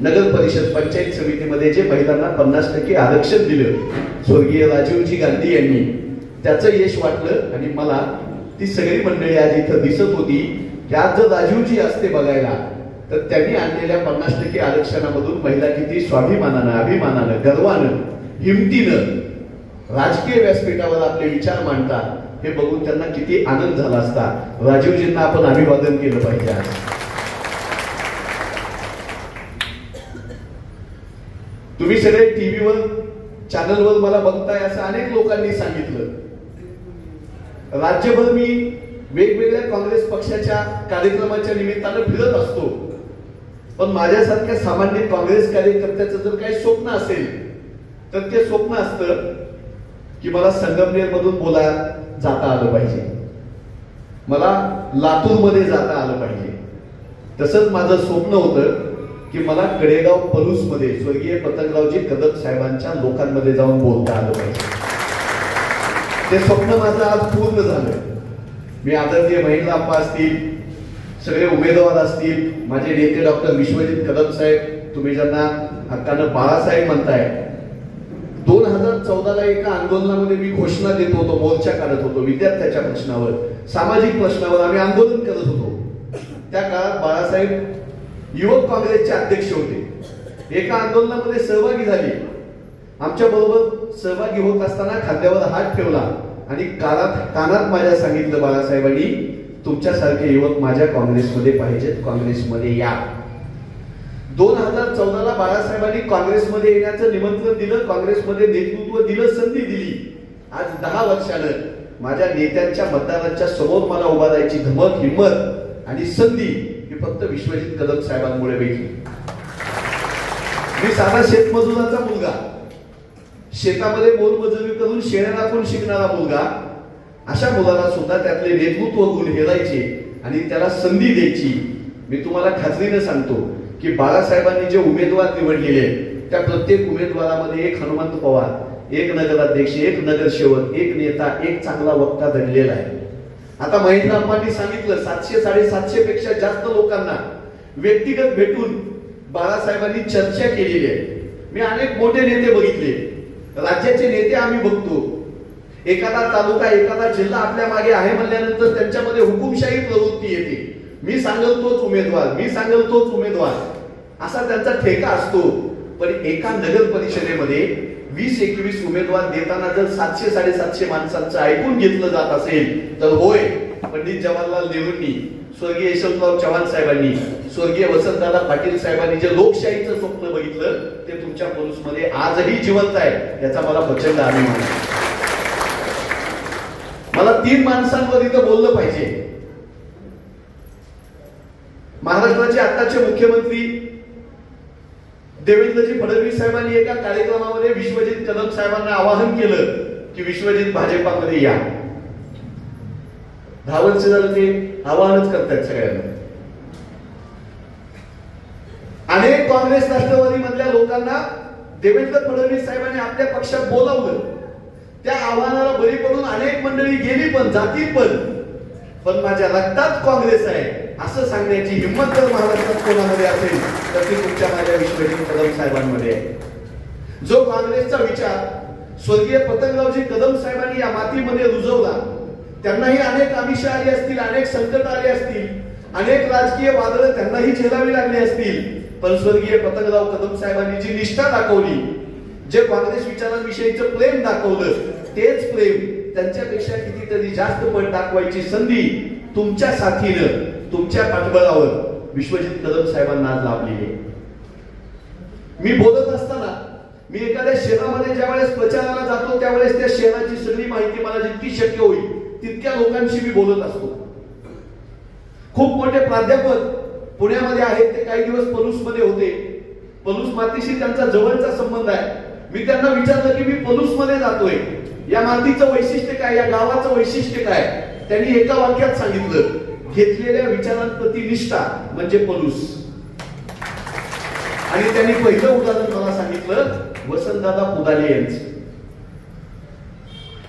नगर परिषद, पंचायत समितीमध्ये जे महिलांना 50% आरक्षण दिलं स्वर्गीय राजीवजी गांधी यांनी, त्याचं यश वाटलं. आणि मला ती सगळी मंडळी आज इथं दिसत होती की आज जर राजीवजी असते बघायला तर त्यांनी आणलेल्या 50% आरक्षणामधून महिला किती स्वाभिमानानं, अभिमानानं, गर्वानं, हिमतीनं राजकीय व्यासपीठावर आपले विचार मांडतात हे बघून त्यांना किती आनंद झाला असता. राजीवजींना आपण अभिवादन केलं पाहिजे. आज तुम्ही सगळे टीव्हीवर, चॅनलवर मला बघताय असं अनेक लोकांनी सांगितलं. राज्यभर मी वेगवेगळ्या काँग्रेस पक्षाच्या कार्यक्रमाच्या निमित्तानं फिरत असतो, पण माझ्यासारख्या सामान्य काँग्रेस कार्यकर्त्याचं जर काही स्वप्न असेल तर ते स्वप्न असतं की मला संगमनेर मधून बोलायला जाता आलं पाहिजे, मला लातूर मध्ये जाता आलं पाहिजे. तसंच माझं स्वप्न होतं की मला कडेगाव पलूस मध्ये स्वर्गीय पतंगरावजी कदम साहेबांच्या लोकांमध्ये जाऊन बोलता आलं पाहिजे. ते स्वप्न माझं आज पूर्ण झालं. मी आदरणीय महेंद्र आप्पा असतील, सगळे उमेदवार असतील, माझे नेते डॉक्टर विश्वजित कदम साहेब, तुम्ही ज्यांना हक्कानं बाळासाहेब म्हणताय, 2014ला एका आंदोलनामध्ये मी घोषणा देत होतो, मोर्चा काढत होतो, विद्यार्थ्याच्या प्रश्नावर, सामाजिक प्रश्नावर आम्ही आंदोलन करत होतो. त्या काळात बाळासाहेब युवक काँग्रेसचे अध्यक्ष होते. एका आंदोलनामध्ये सहभागी झाले आमच्या बरोबर सहभागी होत असताना खांद्यावर हात ठेवला आणि कानात माझ्या सांगितलं, बाळासाहेबांनी तुमच्यासारखे युवक माझ्या काँग्रेसमध्ये पाहिजेत, काँग्रेसमध्ये या. 2014ला बाळासाहेबांनी काँग्रेसमध्ये येण्याचं निमंत्रण दिलं, काँग्रेसमध्ये नेतृत्व दिलं, संधी दिली. आज 10 वर्षानं माझ्या नेत्यांच्या मतदारांच्या समोर मला उभा राहायची धमक, हिंमत आणि संधी ही फक्त विश्वजित कदम साहेबांमुळे भेटली. मी साधा शेतमजुराचा मुलगा, शेतामध्ये मोलमजुरी करून शेळ्या राखून शिकणारा मुलगा, अशा मुलाला सुद्धा त्यातले नेतृत्व गुण हेरायचे आणि त्याला संधी द्यायची. मी तुम्हाला खात्रीने सांगतो की बाळासाहेबांनी जे उमेदवार निवडलेले त्या प्रत्येक उमेदवारामध्ये एक हनुमंत पवार, एक नगराध्यक्ष, एक नगरसेवक, एक नेता, एक चांगला वक्ता दडलेला आहे. आता महेंद्र अप्पांनी सांगितलं 700-750 पेक्षा जास्त लोकांना व्यक्तिगत भेटून बाळासाहेबांनी चर्चा केलेली आहे. मी अनेक मोठे नेते बघितले, राज्याचे नेते आम्ही बघतो. एखादा तालुका, एखादा जिल्हा आपल्या मागे आहे म्हणल्यानंतर त्यांच्यामध्ये हुकुमशाही प्रवृत्ती येते. मी सांगेल तोच उमेदवार, मी सांगेल तोच उमेदवार, असा त्यांचा ठेका असतो. पण एका नगर परिषदेमध्ये 20-21 उमेदवार देताना जर 700-750 माणसांचं ऐकून घेतलं जात असेल तर होय, पंडित जवाहरलाल नेहरूंनी, स्वर्गीय यशवंतराव चव्हाण साहेबांनी, स्वर्गीय वसंतदादा पाटील साहेबांनी जे लोकशाहीचं स्वप्न बघितलं ते तुमच्या पलूसमध्ये आजही जिवंत आहे, याचा मला प्रचंड अभिमान आहे. मला 3 माणसांवर इथं बोललं पाहिजे. महाराष्ट्राचे आताचे मुख्यमंत्री देवेंद्रजी फडणवीस साहेबांनी एका कार्यक्रमामध्ये विश्वजित कदम साहेबांना आवाहन केलं की विश्वजित भाजपामध्ये या. 10 वर्ष झालं ते आवाहनच करतात सगळ्यांना. अनेक काँग्रेस राष्ट्रवादी मधल्या लोकांना देवेंद्र फडणवीस साहेबांनी आपल्या पक्षात बोलावलं. त्या आव्हानाला बळी पडून अनेक मंडळी गेली पण, जातील पण माझ्या रक्तात काँग्रेस आहे असं सांगण्याची हिंमत जर महाराष्ट्रात कोणामध्ये असेल तर ती तुमच्या माझ्या विश्वजित कदम साहेबांमध्ये आहे. जो काँग्रेसचा विचार स्वर्गीय पतंगरावजी कदम साहेबांनी या मातीमध्ये रुजवला, त्यांनाही अनेक आमिषं आली असतील, अनेक संकट आले असतील, अनेक राजकीय वादळं त्यांनाही झेलावी लागली असतील, पण स्वर्गीय पतंगराव कदम साहेबांनी जी निष्ठा दाखवली, जे काँग्रेस विचारांविषयीचं प्रेम दाखवलं, तेच प्रेम त्यांच्यापेक्षा कितीतरी जास्त पट दाखवायची संधी तुमच्या साथीनं, तुमच्या पाठबळावर विश्वजित कदम साहेबांना आज लाभलेली आहे. मी बोलत असताना मी एखाद्या शहरामध्ये ज्यावेळेस प्रचाराला जातो त्यावेळेस त्या शहराची सगळी माहिती मला जितकी शक्य होईल तितक्या लोकांशी मी बोलत असतो. खूप मोठे प्राध्यापक पुण्यामध्ये आहेत, ते काही दिवस पलूसमध्ये होते. पलूस मातीशी त्यांचा जवळचा संबंध आहे. मी त्यांना विचारलं की मी पलूसमध्ये जातोय, या मातीचं वैशिष्ट्य काय, या गावाचं वैशिष्ट्य काय. त्यांनी एका वाक्यात सांगितलं, घेतलेल्या विचारांप्रती निष्ठा म्हणजे पलूस. आणि त्यांनी पहिलं उदाहरण मला सांगितलं वसंतदादा पुदाले यांचं.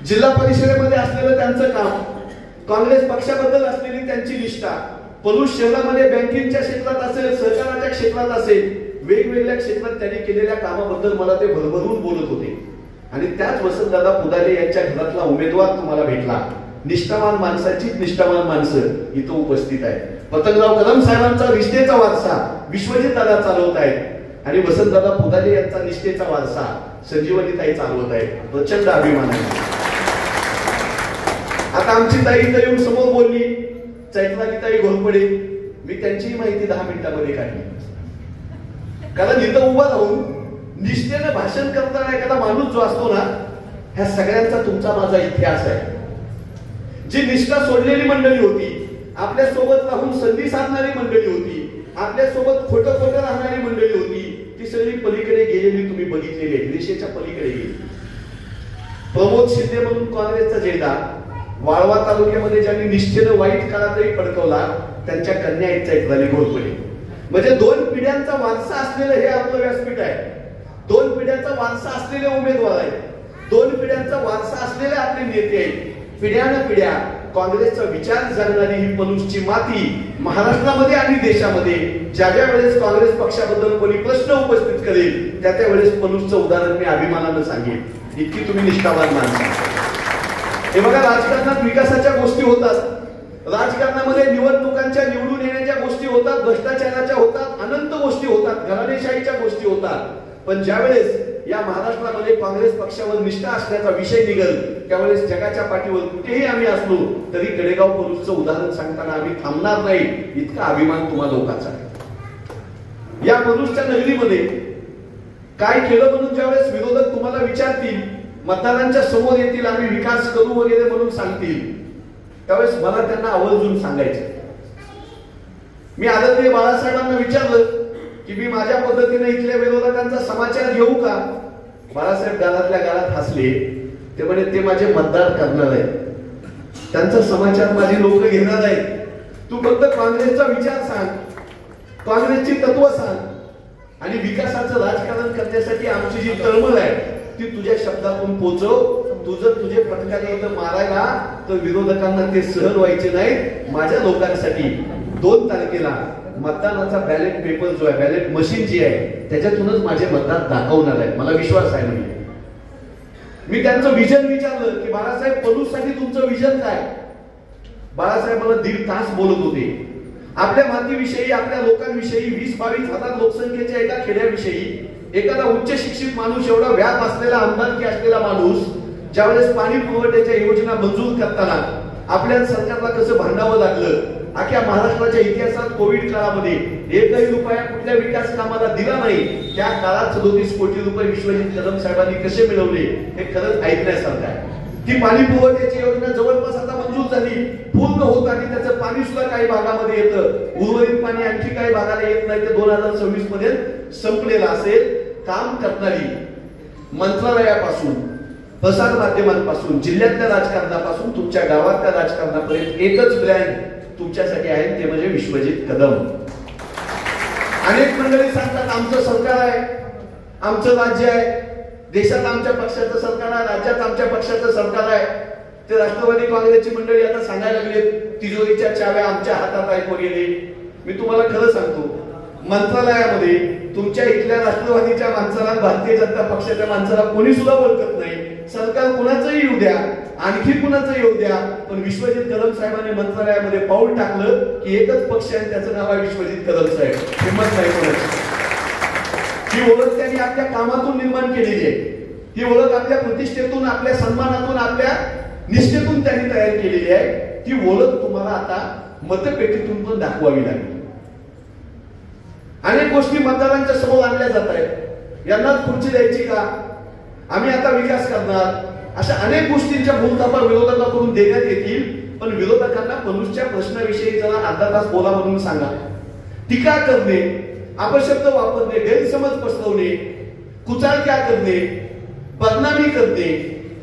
जिल्हा परिषदेमध्ये असलेलं त्यांचं काम, काँग्रेस पक्षाबद्दल असलेली त्यांची निष्ठा, पलूस शहरामध्ये बँकिंगच्या क्षेत्रात असेल, सहकाराच्या क्षेत्रात असेल, वेगवेगळ्या क्षेत्रात त्यांनी केलेल्या कामाबद्दल मला ते भरभरून बोलत होते. आणि त्याच वसंतदादा पुदाले यांच्या घरातला उमेदवार तुम्हाला भेटला. निष्ठावान माणसाचीच निष्ठावान माणसं इथं उपस्थित आहेत. पतंगराव कदम साहेबांचा निष्ठेचा वारसा विश्वजित दादा चालवत आहेत आणि वसंतदादा पुदाले यांचा निष्ठेचा वारसा संजीवनीताई चालवत आहेत. प्रचंड अभिमान आहे. आता आमची ताई इथं येऊन समोर बोलली, चैत्रालीताई घोरपडे. मी त्यांचीही माहिती 10 मिनिटांमध्ये काढली. कारण इथं उभा राहून निष्ठेने भाषण करताना एखादा माणूस जो असतो ना, ह्या सगळ्यांचा तुमचा माझा इतिहास आहे. जी निष्ठा सोडलेली मंडळी होती, आपल्या सोबत राहून संधी साधणारी मंडळी होती, आपल्या सोबत खोटं खोटं राहणारी मंडळी होती, ती सगळी पलीकडे गेलेली तुम्ही बघितलेली आहे, रेषेच्या पलीकडे गेली. प्रमोद शिंदे म्हणून काँग्रेसचा झेंडा वाळवा तालुक्यामध्ये ज्यांनी निष्ठेनं वाईट काळातही फडकवला, त्यांच्या कन्या आहेत चैत्राली घोरपडे. म्हणजे 2 पिढ्यांचा वारसा असलेलं हे आपलं व्यासपीठ आहे. 2 पिढ्यांचा वारसा असलेले उमेदवार आहेत, 2 पिढ्यांचा वारसा असलेले आपले नेते आहेत. पिढ्यानं पिढ्या काँग्रेसचा विचार जगणारी ही पलूसची माती महाराष्ट्रामध्ये आणि देशामध्ये ज्या ज्या वेळेस काँग्रेस पक्षाबद्दल कोणी प्रश्न उपस्थित करेल त्या वेळेस पलूसचं उदाहरण मी अभिमानानं सांगेन. इतकी तुम्ही निष्ठावान माणसं. हे बघा, राजकारणात विकासाच्या गोष्टी होतात, राजकारणामध्ये निवडणुकांच्या निवडून येण्याच्या गोष्टी होतात, भ्रष्टाचाराच्या होतात, अनंत गोष्टी होतात, घराणेशाहीच्या गोष्टी होतात. पण ज्यावेळेस या महाराष्ट्रामध्ये काँग्रेस पक्षावर निष्ठा असण्याचा विषय निघेल त्यावेळेस जगाच्या पाठीवर कुठेही आम्ही असलो तरी कडेगाव पलूसचं उदाहरण सांगताना आम्ही थांबणार नाही, इतका अभिमान तुम्हा लोकांचा आहे. या पलूसच्या नगरीमध्ये काय केलं म्हणून ज्यावेळेस विरोधक तुम्हाला विचारतील, मतदारांच्या समोर येतील, आम्ही विकास करू वगैरे म्हणून सांगतील, त्यावेळेस मला त्यांना आवर्जून सांगायचं. मी आदरणीय बाळासाहेबांना विचारलं की मी माझ्या पद्धतीने इथल्या विरोधकांचा समाचार घेऊ का? बाळासाहेब गालातल्या गालात हसले. ते म्हणे ते माझे मतदार करणार आहेत, त्यांचा समाचार माझी लोक घेणार आहेत. तू फक्त काँग्रेसचा विचार सांग, काँग्रेसची तत्व सांग आणि विकासाचं राजकारण करण्यासाठी आमची जी तळमळ आहे ती तुझ्या शब्दातून पोचव. तुझे फटकाने इथं मारायला तर विरोधकांना ते सहन व्हायचे नाही. माझ्या लोकांसाठी 2 तारखेला मतदानाचा बॅलेट पेपर जो आहे, बॅलेट मशीन जी आहे, त्याच्यातूनच माझे मतदार दाखवणार आहेत, मला विश्वास आहे. म्हणजे मी त्यांचं विजन विचारलं की बाळासाहेब पलूससाठी तुमचं विजन काय? बाळासाहेब मला 1.5 तास बोलत होते. आपल्या मातीविषयी, आपल्या लोकांविषयी, 20-22 हजार लोकसंख्येच्या एका खेड्याविषयी एखादा उच्च शिक्षित माणूस, एवढा व्याप असलेला, आमदारकी असलेला माणूस ज्यावेळेस पाणी पुरवठ्याच्या योजना मंजूर करताना आपल्या सरकारला कसं भांडावं लागलं, अख्ख्या महाराष्ट्राच्या इतिहासात कोविड काळामध्ये 1 रुपया कुठल्या विकास कामाला दिला नाही, त्या काळात 37 कोटी रुपये विश्वजित कदम साहेबांनी कसे मिळवले हे खरंच ऐकण्यासारखं आहे. ती पाणी पुरवठ्याची योजना जवळपास आता मंजूर झाली, पूर्ण होत आणि त्याचं पाणी सुद्धा काही भागामध्ये येतं, उर्वरित पाणी आणखी काही भागाला येत नाही. ते 2026 मध्ये संपलेलं असेल. काम करणारी मंत्रालयापासून, प्रसार माध्यमांपासून, जिल्ह्यातल्या राजकारणापासून तुमच्या गावातल्या राजकारणापर्यंत एकच ब्रँड तुमच्यासाठी आहे, ते म्हणजे विश्वजित कदम. अनेक मंडळी सांगतात आमचं सरकार आहे, आमचं राज्य आहे, देशात आमच्या पक्षाचं सरकार आहे, राज्यात आमच्या पक्षाचं सरकार आहे. ते राष्ट्रवादी काँग्रेसची मंडळी आता सांगायला लागले तिजोरीच्या चाव्या आमच्या हातात आहेत वगैरे. मी तुम्हाला खरं सांगतो, मंत्रालयामध्ये तुमच्या इथल्या राष्ट्रवादीच्या माणसाला, भारतीय जनता पक्षाच्या माणसाला कोणी सुद्धा ओळखत नाही. सरकार कुणाचंही येऊ द्या, आणखी कुणाचं येऊ द्या, पण विश्वजित कदम साहेबांनी मंत्रालयामध्ये पाऊल टाकलं की एकच पक्ष आहे, त्याचं नाव आहे विश्वजित कदम साहेब. हिंमत नाही कोणाची. ही ओळख त्यांनी आपल्या कामातून निर्माण केलेली आहे. ही ओळख आपल्या प्रतिष्ठेतून, आपल्या सन्मानातून, आपल्या निष्ठेतून त्यांनी तयार केलेली आहे. ती ओळख तुम्हाला आता मतपेटीतून पण दाखवावी लागेल. अनेक गोष्टी मतदारांच्या समोर आणल्या जात आहेत. यांनाच खुर्ची द्यायची का, आम्ही आता विकास करणार, अशा अनेक गोष्टींच्या भूलथापा विरोधकांकडून देण्यात येतील. पण विरोधकांना पलूसच्या प्रश्नाविषयी जरा अर्धा तास बोला म्हणून सांगा. टीका करणे, अपशब्द वापरणे, गैरसमज पसरवणे, कुचाळक्या करणे, बदनामी करणे,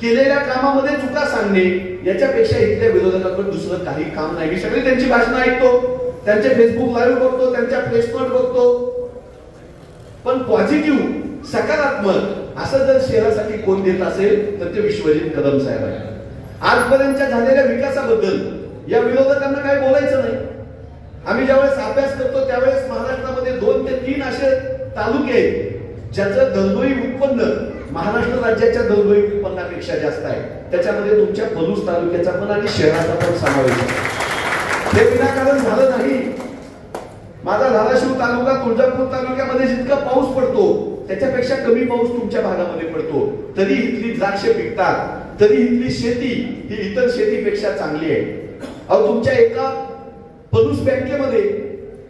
केलेल्या कामामध्ये चुका सांगणे, याच्यापेक्षा इथल्या विरोधकांकडे दुसरं काही काम नाही. मी सगळी त्यांची भाषणं ऐकतो, त्यांचे फेसबुक लाईव्ह बघतो, त्यांच्या प्रेस नोट बघतो, पण पॉझिटिव्ह, सकारात्मक असं जर शहरासाठी कोण देत असेल तर ते विश्वजित कदम साहेब आहे. आजपर्यंतच्या झालेल्या विकासाबद्दल या विरोधकांना काय बोलायचं नाही. आम्ही ज्यावेळेस अभ्यास करतो त्यावेळेस महाराष्ट्रामध्ये 2 ते 3 असे तालुके आहेत ज्याचं दरडोई उत्पन्न महाराष्ट्र राज्याच्या दरडोई उत्पन्नापेक्षा जास्त आहे. त्याच्यामध्ये तुमच्या पलूस तालुक्याचा पण आणि शहराचा पण समावेश आहे. हे विनाकारण झालं नाही. माझा धाराशिव तालुका, तुळजापूर तालुक्यामध्ये जितका पाऊस पडतो त्याच्यापेक्षा कमी पाऊस तुमच्या भागामध्ये पडतो, तरी इथली द्राक्ष पिकतात, तरी इथली शेती ही इतर शेतीपेक्षा चांगली आहे. अहो, तुमच्या एका पलूस बँकेमध्ये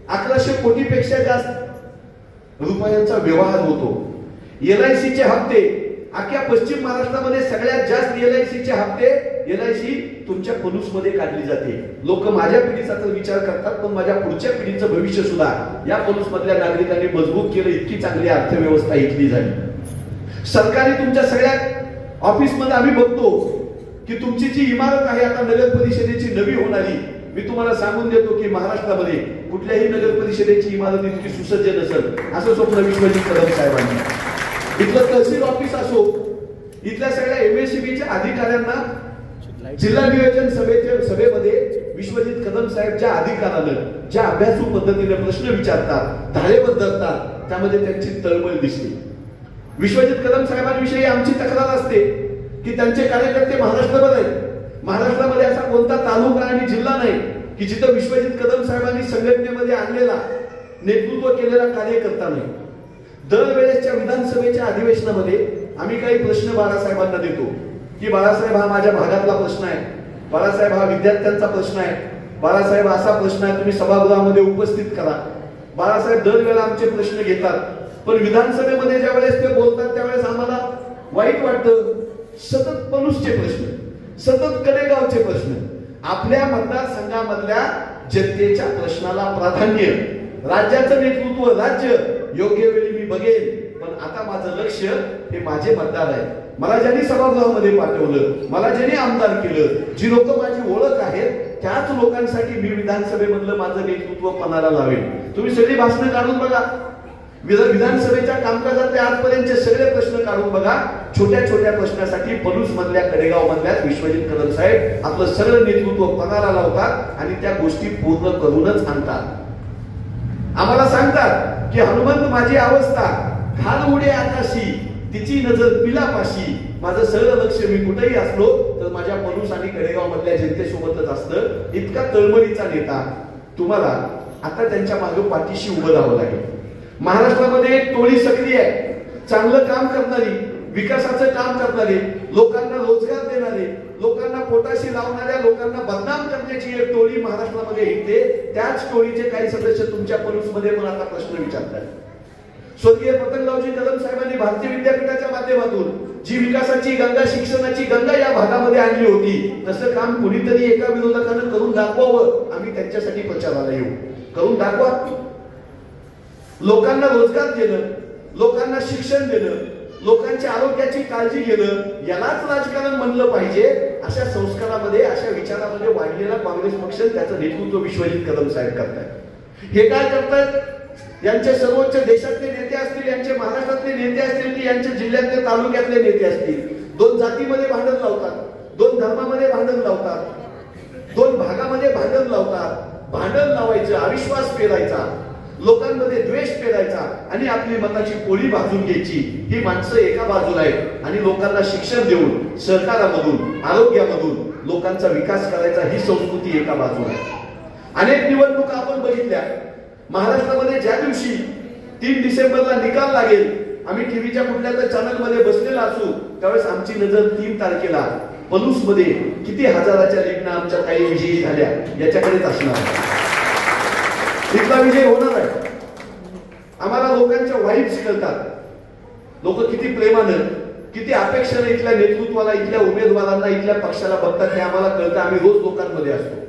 1100 कोटीपेक्षा जास्त रुपयांचा व्यवहार होतो. LICचे हप्ते अख्ख्या पश्चिम महाराष्ट्रामध्ये सगळ्यात जास्त LICचे हप्ते LIC तुमच्या पलूसमध्ये काढली जाते. लोक माझ्या पिढीचा तर विचार करतात, पण माझ्या पुढच्या पिढीचं भविष्य सुद्धा या पलूस मधल्या नागरिकांनी मजबूत केलं. इतकी चांगली अर्थव्यवस्था इथली झाली. सरकारी तुमच्या सगळ्या ऑफिसमध्ये आम्ही बघतो की तुमची जी इमारत आहे आता नगर परिषदेची नवी होणारी, मी तुम्हाला सांगून देतो की महाराष्ट्रामध्ये कुठल्याही नगर परिषदेची इमारत इतकी सुसज्ज नसेल असं स्वप्न विश्वजित कदम साहेबांनी. इथलं तहसील ऑफिस असो, इथल्या सगळ्या MSCBच्या अधिकाऱ्यांना जिल्हा नियोजन सभेमध्ये विश्वजित कदम साहेब ज्या अधिकारानं, ज्या अभ्यासू पद्धतीने प्रश्न विचारतात, धारेवर धरतात, त्यामध्ये त्यांची तळमळ दिसते. विश्वजित कदम साहेबांविषयी आमची तक्रार असते की त्यांचे कार्यकर्ते महाराष्ट्रभर आहेत. महाराष्ट्रामध्ये असा कोणता तालुका आणि जिल्हा नाही की जिथं विश्वजित कदम साहेबांनी संघटनेमध्ये आणलेला, नेतृत्व केलेला कार्यकर्ता नाही. दरवेळेसच्या विधानसभेच्या अधिवेशनामध्ये आम्ही काही प्रश्न बाळासाहेबांना देतो की बाळासाहेब हा माझ्या भागातला प्रश्न आहे, बाळासाहेब हा विद्यार्थ्यांचा प्रश्न आहे, बाळासाहेब असा प्रश्न आहे, तुम्ही सभागृहामध्ये उपस्थित करा. बाळासाहेब दरवेळेला आमचे प्रश्न घेतात, पण विधानसभेमध्ये ज्या वेळेस ते बोलतात त्यावेळेस आम्हाला वाईट वाटतं. सतत पलूसचे प्रश्न, सतत कडेगावचे प्रश्न, आपल्या मतदारसंघामधल्या जनतेच्या प्रश्नाला प्राधान्य, राज्याचं नेतृत्व, राज्य योग्य वेळी मी बघेन, पण आता माझं लक्ष हे माझे मतदार आहे. मला ज्यांनी सभागृहामध्ये पाठवलं, मला ज्यांनी आमदार केलं, जी लोक माझी ओळख आहेत, त्याच लोकांसाठी मी विधानसभेमधलं माझं नेतृत्व पणाला लावेन. तुम्ही सगळी भाषणं काढून बघा, विधानसभेच्या कामकाजातले आजपर्यंतचे सगळे प्रश्न काढून बघा. छोट्या छोट्या प्रश्नासाठी पलूस मधल्या, कडेगाव मधल्या विश्वजित कदम साहेब आपलं सगळं नेतृत्व पणाला लावतात आणि त्या गोष्टी पूर्ण करूनच आणतात. आम्हाला सांगतात की हनुमंत माझी अवस्था घाल उडे आकाशी, तिची नजर पिलापाशी. माझं सगळं लक्ष मी कुठेही असलो तर माझ्या पलूस आणि कडेगाव मधल्या जनतेसोबतच असतं. इतका तळमळीचा नेता तुम्हाला आता त्यांच्या मागे पाठीशी उभं राहावं लागेल. महाराष्ट्रामध्ये एक टोळी सक्रिय आहे, चांगलं काम करणारी, विकासाचं काम करणारे, लोकांना रोजगार देणारे, लोकांना पोटाशी लावणाऱ्या, लोकांना बदनाम करण्याची एक टोळी महाराष्ट्रामध्ये येते. त्याच टोळीचे काही सदस्य तुमच्या पलूसमध्ये पण आता प्रश्न विचारतात. स्वर्गीय पतंगरावजी कदम साहेबांनी भारतीय विद्यापीठाच्या माध्यमातून जी विकासाची गंगा, शिक्षणाची गंगा या भागामध्ये आणली होती, तसं काम कुणीतरी एका विरोधकानं करून दाखवावं. आम्ही त्यांच्यासाठी प्रचाराला येऊ. करून दाखवा. लोकांना रोजगार देणं, लोकांना शिक्षण देणं, लोकांच्या आरोग्याची काळजी घेणं, यालाच राजकारण म्हणलं पाहिजे. अशा संस्कारामध्ये, अशा विचारामध्ये वाढलेला काँग्रेस पक्ष, त्याचं नेतृत्व विश्वजित कदम साहेब करतायत. हे काय करतायत? यांचे सर्वोच्च देशातले नेते असतील, यांचे महाराष्ट्रातले नेते असतील, की यांच्या जिल्ह्यातले, तालुक्यातले नेते असतील, दोन जातीमध्ये भांडण लावतात, दोन धर्मामध्ये भांडण लावतात, दोन भागामध्ये भांडण लावतात. भांडण लावायचं, अविश्वास पेरायचा, लोकांमध्ये द्वेष पेरायचा आणि आपली मताची पोळी भाजून घ्यायची. ही माणसं एका बाजूला आहेत आणि लोकांना शिक्षण देऊन, सहकारामधून, आरोग्यामधून लोकांचा विकास करायचा, ही संस्कृती एका बाजूला आहे. अनेक निवडणुका आपण बघितल्या. महाराष्ट्रामध्ये ज्या दिवशी 3 डिसेंबरला निकाल लागेल, आम्ही टीव्हीच्या कुठल्या तर चॅनलमध्ये बसलेला असू, त्यावेळेस आमची नजर 3 तारखेला पलूसमध्ये किती हजाराच्या लीडनं आमच्या काही विजयी झाल्या याच्याकडेच असणार. इथला विजय होणार आहे. आम्हाला लोकांच्या वाईब्स कळतात. लोक किती प्रेमानं, किती अपेक्षेनं इथल्या नेतृत्वाला, इथल्या उमेदवारांना, इथल्या पक्षाला बघतात हे आम्हाला कळतं. आम्ही रोज लोकांमध्ये असतो.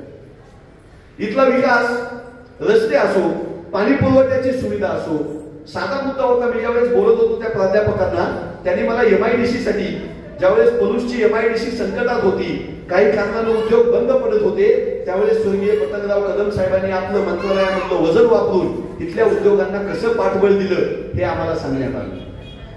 इथला विकास, रस्ते असो, पाणी पुरवठ्याची सुविधा असो, साधा मुद्दा होता. मी ज्यावेळेस बोलत होतो त्या प्राध्यापकांना, त्यांनी मला MIDC साठी, ज्यावेळेस पलूसची MIDC संकटात होती, काही कारणाने उद्योग बंद पडत होते, त्यावेळेस स्वर्गीय पतंगराव कदम साहेबांनी आपलं मंत्रालयामधलं वजन वापरून इथल्या उद्योगांना कसं पाठबळ दिलं हे आम्हाला सांगण्यात आलं.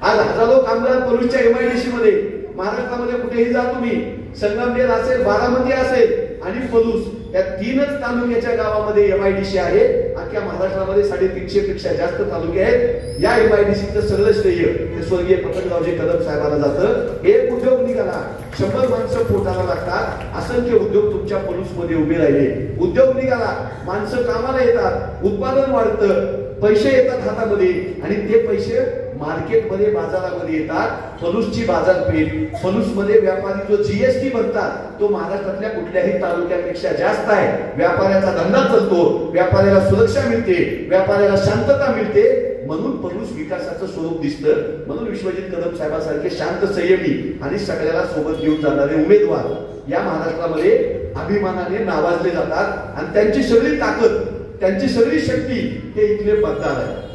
आज हजारो कामगार पलूसच्या MIDC मध्ये, महाराष्ट्रामध्ये कुठेही जा तुम्ही, संगमनेर असेल, बारामती असेल आणि पलूस, या 3च तालुक्याच्या गावामध्ये MIDC आहे. अख्ख्या महाराष्ट्रामध्ये 350 पेक्षा जास्त तालुके आहेत. या MIDCचं सगळं श्रेय ते स्वर्गीय पतंगरावजी कदम साहेबांना जातं. एक उद्योग निघाला, 100 माणसं पोटाला लागतात. असंख्य उद्योग तुमच्या पलूसमध्ये उभे राहिले. उद्योग निघाला, माणसं कामाला येतात, उत्पादन वाढतं, पैसे येतात हातामध्ये आणि ते पैसे मार्केटमध्ये, बाजारामध्ये येतात. पलूसची बाजारपेठ, पलूसमध्ये व्यापारी जो GST भरतात तो महाराष्ट्रातल्या कुठल्याही तालुक्यापेक्षा जास्त आहे. व्यापाऱ्याचा धंदा चालतो, व्यापाऱ्याला सुरक्षा मिळते, व्यापाऱ्याला शांतता मिळते. म्हणून पलूस विकासाचं स्वरूप दिसतं. म्हणून विश्वजित कदम साहेबांसारखे शांत, संयमी आणि सगळ्याला सोबत घेऊन जाणारे उमेदवार या महाराष्ट्रामध्ये अभिमानाने नावाजले जातात आणि त्यांची सगळी ताकद, त्यांची सगळी शक्ती हे इथले मतदार आहे.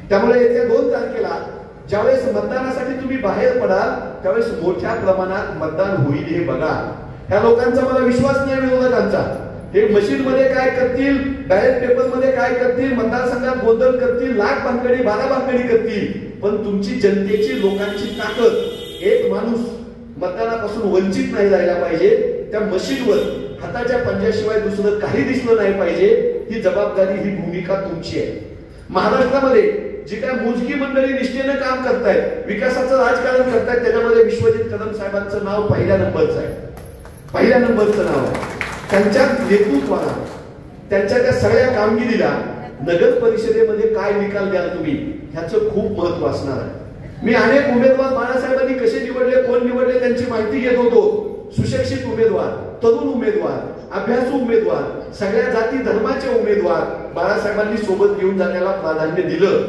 त्यामुळे येत्या 2 तारखेला ज्यावेळेस मतदानासाठी तुम्ही बाहेर पडाल, त्यावेळेस मोठ्या प्रमाणात मतदान होईल हे बघा. ह्या लोकांचा मला विश्वास नाही, विरोधकांचा. हे मशीन मध्ये काय करतील, बॅलेट पेपर मध्ये काय करतील, मतदारसंघात गोंधळ करतील, लाख भानगडी, 12 भानगडी करतील, पण तुमची जनतेची, लोकांची ताकद, एक माणूस मतदानापासून वंचित नाही राहिला पाहिजे. त्या मशीनवर हाताच्या पंजाशिवाय दुसरं काही दिसलं नाही पाहिजे. ही जबाबदारी, ही भूमिका तुमची आहे. महाराष्ट्रामध्ये जी काय मोजकी मंडळी निष्ठेनं काम करतायत, विकासाचं राजकारण करतायत, त्याच्यामध्ये विश्वजित कदम साहेबांचं नाव पहिल्या नंबरचं आहे. पहिल्या नंबरचं नाव आहे. त्यांच्या नेतृत्वाला, त्यांच्या त्या सगळ्या कामगिरीला नगर परिषदेमध्ये काय निकाल द्याल तुम्ही ह्याचं खूप महत्व असणार आहे. मी अनेक उमेदवार बाळासाहेबांनी कसे निवडले, कोण निवडले त्यांची माहिती घेत होतो. सुशिक्षित उमेदवार, तरुण उमेदवार, अभ्यासू उमेदवार, सगळ्या जाती धर्माचे उमेदवार बाळासाहेबांनी सोबत घेऊन जाण्याला प्राधान्य दिलं.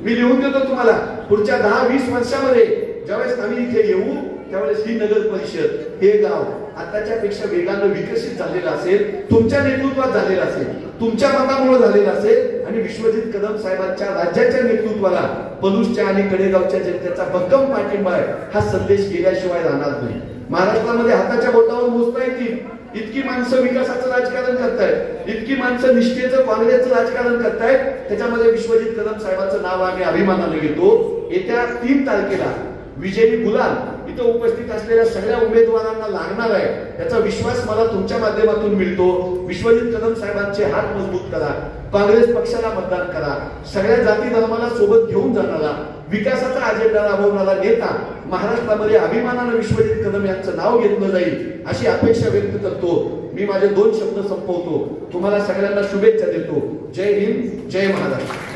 मी लिहून देतो तुम्हाला, पुढच्या 10-20 वर्षामध्ये ज्यावेळेस आम्ही इथे येऊ त्यावेळेस ही नगर परिषद, हे गाव आताच्या पेक्षा वेगानं विकसित झालेलं असेल, तुमच्या नेतृत्वात झालेलं असेल, तुमच्या मतामुळे झालेलं असेल आणि विश्वजित कदम साहेबांच्या राज्याच्या नेतृत्वाला पलूसच्या आणि कडेगावच्या जनतेचा भक्कम पाठिंबा आहे हा संदेश गेल्याशिवाय राहणार नाही. महाराष्ट्रामध्ये हाताच्या बोटावर मोजता येतील इतकी माणसं विकासाचं राजकारण करतायत, इतकी माणसं निष्ठेचं काँग्रेसचं राजकारण करतायत. त्याच्यामध्ये विश्वजित कदम साहेबांचं नाव आम्ही अभिमानाने घेतो. येत्या 3 तारखेला विजयी गुलाल इथं उपस्थित असलेल्या सगळ्या उमेदवारांना लागणार आहे. त्याचा विश्वास मला तुमच्या माध्यमातून मिळतो. विश्वजित कदम साहेबांचे हात मजबूत करा, काँग्रेस पक्षाला मतदान करा, सगळ्या जाती धर्माला सोबत घेऊन जाणारा, विकासाचा अजेंडा राबवणारा नेता महाराष्ट्रामध्ये अभिमानानं विश्वजित कदम यांचं नाव घेतलं जाईल अशी अपेक्षा व्यक्त करतो. मी माझे 2 शब्द संपवतो. तुम्हाला सगळ्यांना शुभेच्छा देतो. जय हिंद, जय महाराष्ट्र.